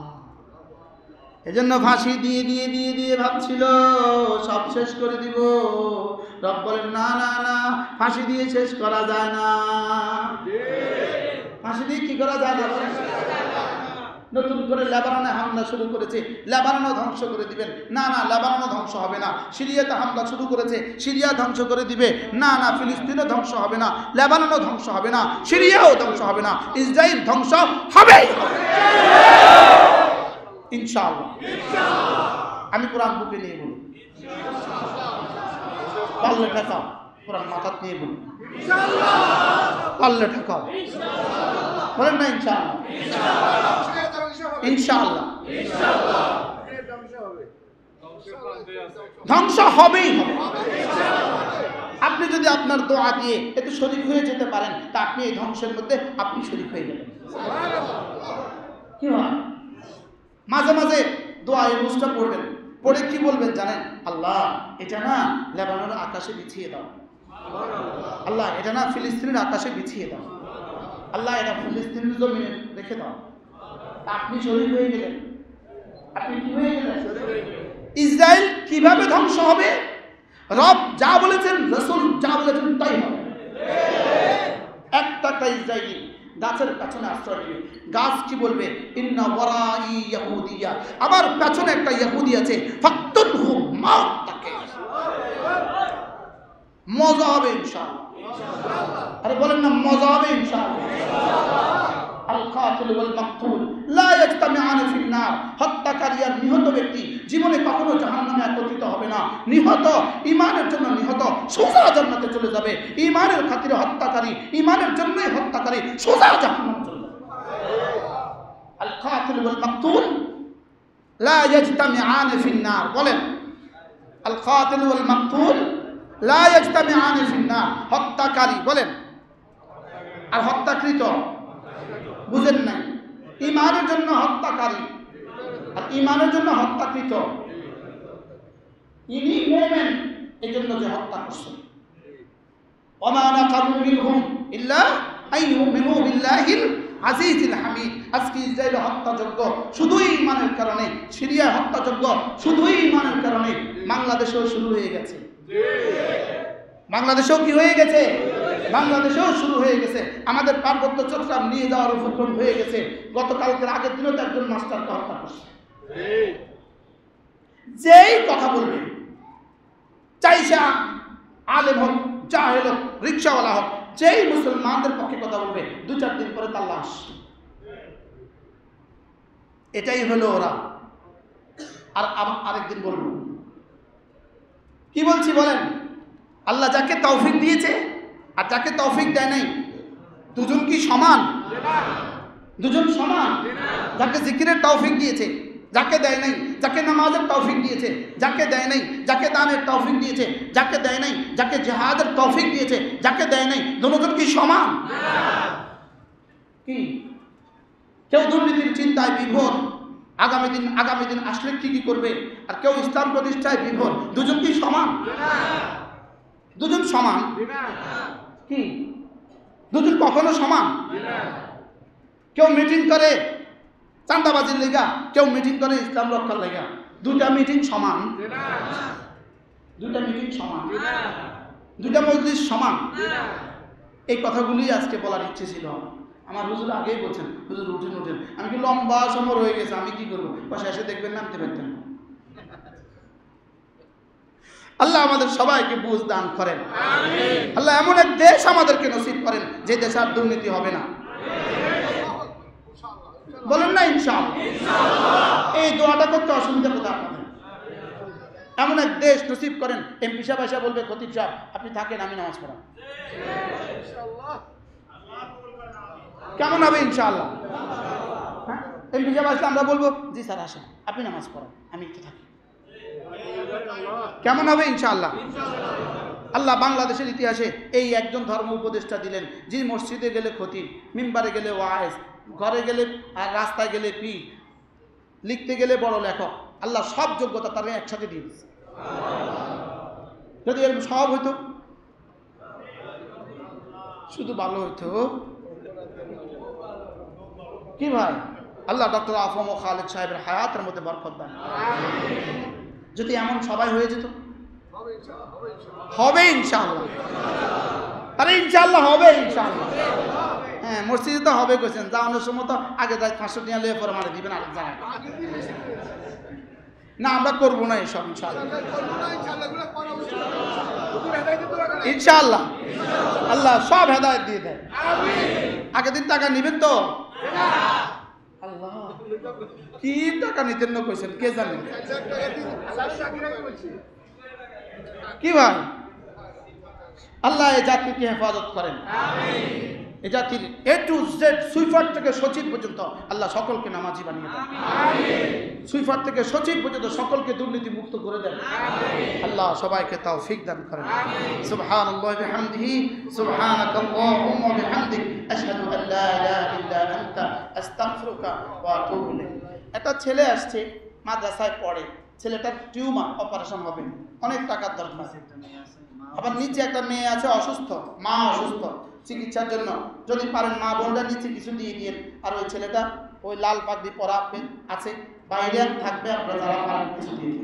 এই জন্য ফাঁসি দিয়ে দিয়ে দিয়ে দিয়ে ভাবছিল সব শেষ করে দিব। রব বলেন না না না, ফাঁসি দিয়ে শেষ করা যায় না। ফাঁসি দিয়ে কি করা যায় না? নতুন করে লেবাননে হামলা শুরু করেছে, লেবাননও ধ্বংস করে দিবেন। না না, লেবাননও ধ্বংস হবে না। সিরিয়াতে হামলা শুরু করেছে, সিরিয়া ধ্বংস করে দিবে। না না, ফিলিস্তিনও ধ্বংস হবে না, লেবাননও ধ্বংস হবে না, সিরিয়াও ধ্বংস হবে না, ইসরায়েল ধ্বংস হবেই হবে ইনশাআল্লাহ। আমি কোরআন বুকে নিয়ে বলি, পারলে ঠেকাও। কোরআন মাথাত নিয়ে বলি, পারলে ঠেকাও। বলেন না ইনশাআল্লাহ। ইনশাআল্লাহ ধ্বংস হবেই হবে। আপনি যদি আপনার দোয়া দিয়ে এতে শরীক হয়ে যেতে পারেন, তা আপনি এই ধ্বংসের মধ্যে আপনি শরীক হয়ে গেলেন। কি হয়? মাঝে মাঝে দোয়া এই বুঝটা পড়বেন, পড়ে কি বলবেন জানেন? আল্লাহ এটা না লেবাননের আকাশে বিছিয়ে দাও। আল্লাহ এটা না ফিলিস্তিনের আকাশে বিছিয়ে দাও। আল্লাহ এটা ফিলিস্তিনের জমিনে রেখে দাও। আপনি শরীক হয়ে গেলেন। আপনি কি হয়ে গেলেন? ইসরায়েল কিভাবে ধ্বংস হবে? রব যা বলেছেন, রাসূল যা বলেছেন তাই হবে। একটা ইসরায়েলি গাছের পেছনে আশ্রয় নেবে। গাছ কি বলবে? ইন্না ওয়ারাই ইয়াহুদিয়া, আমার পেছনে একটা ইহুদি আছে, ফাকতুনহু মাউত, তাকে মজা হবে ইনশাআল্লাহ। আরে বলেন না মজা হবে ইনশাআল্লাহ। আল কাতিল ওয়াল মাকতুল লা ইয়াজতামিআন ফিন নার, হত্যাকারী আর নিহত ব্যক্তি জীবনে কখনো জাহান্নামে একত্রিত হবে না। নিহত ঈমানের জন্য নিহত সোজা জান্নাতে চলে যাবে। ঈমানের খাতিরে হত্যাকারী, ঈমানের জন্যই হত্যাকারী সোজা জাহান্নামে চলে যাবে। আল কাতিল ওয়াল মাকতুল লা ইয়াজতামিআন ফিন নার। বলেন আল কাতিল ওয়াল মাকতুল লা ইয়াজতামিআন ফিন নার। হত্যাকারী বলেন আর হত্যাকৃত বুঝেন নাই? ঈমানের জন্য হত্যাকারী আর ঈমানের জন্য হত্যাকৃত। ইনি মুমিন, এজন্য যে হত্যা করছেন। ওমা নাকামু মিনহুম ইল্লা আইয়ুমিনু বিল্লাহিল আজিজিল হামিদ। আজকে ইসরায়েল হত্যাযোগ্য শুধুই ঈমানের কারণে, সিরিয়া হত্যাযোগ্য শুধুই ঈমানের কারণে। বাংলাদেশেও শুরু হয়ে গেছে। বাংলাদেশেও কি হয়ে গেছে? বাংলাদেশেও শুরু হয়ে গেছে। আমাদের পার্বত্য চট্টগ্রাম নিয়ে যাওয়ার উপক্রম হয়ে গেছে। গতকালকের আগের দিনও তো একজন মাস্টারকে হত্যা করছে। যেই কথা বলবে, চাইছে আলেম হোক, জাহেল হোক, রিক্সাওয়ালা হোক, যেই মুসলমানদের পক্ষে কথা বলবে, 2-4 দিন পরে তার লাশ। এটাই হলো ওরা। আর আরেকদিন বলবো কি বলছি বলেন? আল্লাহ যাকে তৌফিক দিয়েছে আর যাকে তৌফিক দেয় নাই, দুজন কি সমান? দুজন সমান? যাকে জিকিরের তৌফিক দিয়েছে, যাকে দেয় নাই, যাকে নামাজের তৌফিক দিয়েছে, যাকে দেয় নাই, যাকে দানের তৌফিক দিয়েছে, যাকে দেয় নাই, যাকে জিহাদের তৌফিক দিয়েছে, যাকে দেয় নাই, দুজন কি সমান? কি কেউ দুর্নীতির চিন্তায় বিভোর, আগামী দিন আসলে কি করবে, আর কেউ ইসলাম প্রতিষ্ঠায় বিভোর, দুজন কি সমান? দুজন সমান কি? দুজন কখনো সমান? কেউ মিটিং করে চাঁদাবাজির লেগা, কেউ মিটিং করে ইসলাম রক্ষার লেগা। দুটা মিটিং সমান? দুটা মিটিং সমান? দুটা মজলিস সমান? এই কথাগুলি আজকে বলার ইচ্ছে ছিল আমার। হুজুর আগেই বলছেন, হুজুর উঠেন। আমি কি লম্বা সময় রয়ে গেছে, আমি কি করবো? শেষে দেখবেন নামতে পারতেন। আল্লাহ আমাদের সবাইকে বুঝ দান করেন। আল্লাহ এমন এক দেশ আমাদেরকে নসিব করেন যে দেশে আর দুর্নীতি হবে না। বলেন না ইনশাআল্লাহ। এই দোয়াটা করতে অসুবিধা কোথায় আপনাদের? এমন এক দেশ নসিব করেন, এমপি সাহেব এসে বলবে খতিব সাহেব আপনি থাকেন, আমি নামাজ পড়াব। কেমন হবে ইনশাআল্লাহ? হ্যাঁ, এমপি সাহেব আসলে আমরা বলবো জি স্যার আসেন, আপনি নামাজ পড়ান, আমি একটু থাকি। কেমন হবে ইনশাআল্লাহ? আল্লাহ বাংলাদেশের ইতিহাসে এই একজন ধর্ম উপদেষ্টা দিলেন, যিনি মসজিদে গেলে খতিব, মিম্বারে গেলে ওয়াইজ, ঘরে গেলে আর রাস্তায় গেলে পীর, লিখতে গেলে বড় লেখক। আল্লাহ সব যোগ্যতা তার একসাথে দিয়ে দিচ্ছে। যদি এরকম সব হইতো শুধু ভালো হইতো। কি ভাই, আল্লাহ ডক্টর আফম ও খালেদ সাহেবের হায়াতের মধ্যে বরকত দান। যদি এমন সবাই হয়ে যেত, হবে ইনশাআল্লাহ। আরে ইনশাআল্লাহ হবে ইনশাআল্লাহ। হ্যাঁ, মসজিদে তো হবে কইছেন, যাওয়ানোর সময় তো আগে যাই 500 টাকা লিয়ে পরে মারে দিবেন আরেক জায়গায়। না আমরা করবো না এসব ইনশাআল্লাহ। ইনশাআল্লাহ আল্লাহ সব হেদায়েত দিয়ে দেয়। আগের দিন টাকা নিবেন তো? আল্লাহ কি টাকা নিতেন না কইছেন কে জানেন? কি ভাই, আল্লাহ এই জাতিকে হেফাজত করেন। এই জাতির A to Z, সুইফার থেকে সচিব পর্যন্ত আল্লাহ সকলকে নামাজি বানিয়ে দেন। সুইফার থেকে সচিব পর্যন্ত সকলকে দুর্নীতি মুক্ত করে দেন। আল্লাহ সবাইকে তৌফিক দান করেন। সুবহানাল্লাহি ওয়া বিহামদিহি, সুবহানাকাল্লাহুম্মা ওয়া বিহামদিক, আশহাদু আল লা ইলাহা ইল্লা আনতা, আস্তাগফিরুকা ওয়া আতুবু ইলাইক। একটা ছেলে আসছে, মাদ্রাসায় পড়ে, ছেলেটার টিউমার অপারেশন হবে, অনেক টাকার দরকার। আবার নিচে একটা মেয়ে আছে অসুস্থ, মা অসুস্থ, চিকিৎসার জন্য যদি পারেন মা বোনরা নিচে কিছু দিয়ে দিন। আর ওই ছেলেটা ওই লাল পাগড়ি পরা আছে, বাইরে থাকবে, আপনারা যারা পারেন কিছু দিয়ে দিন।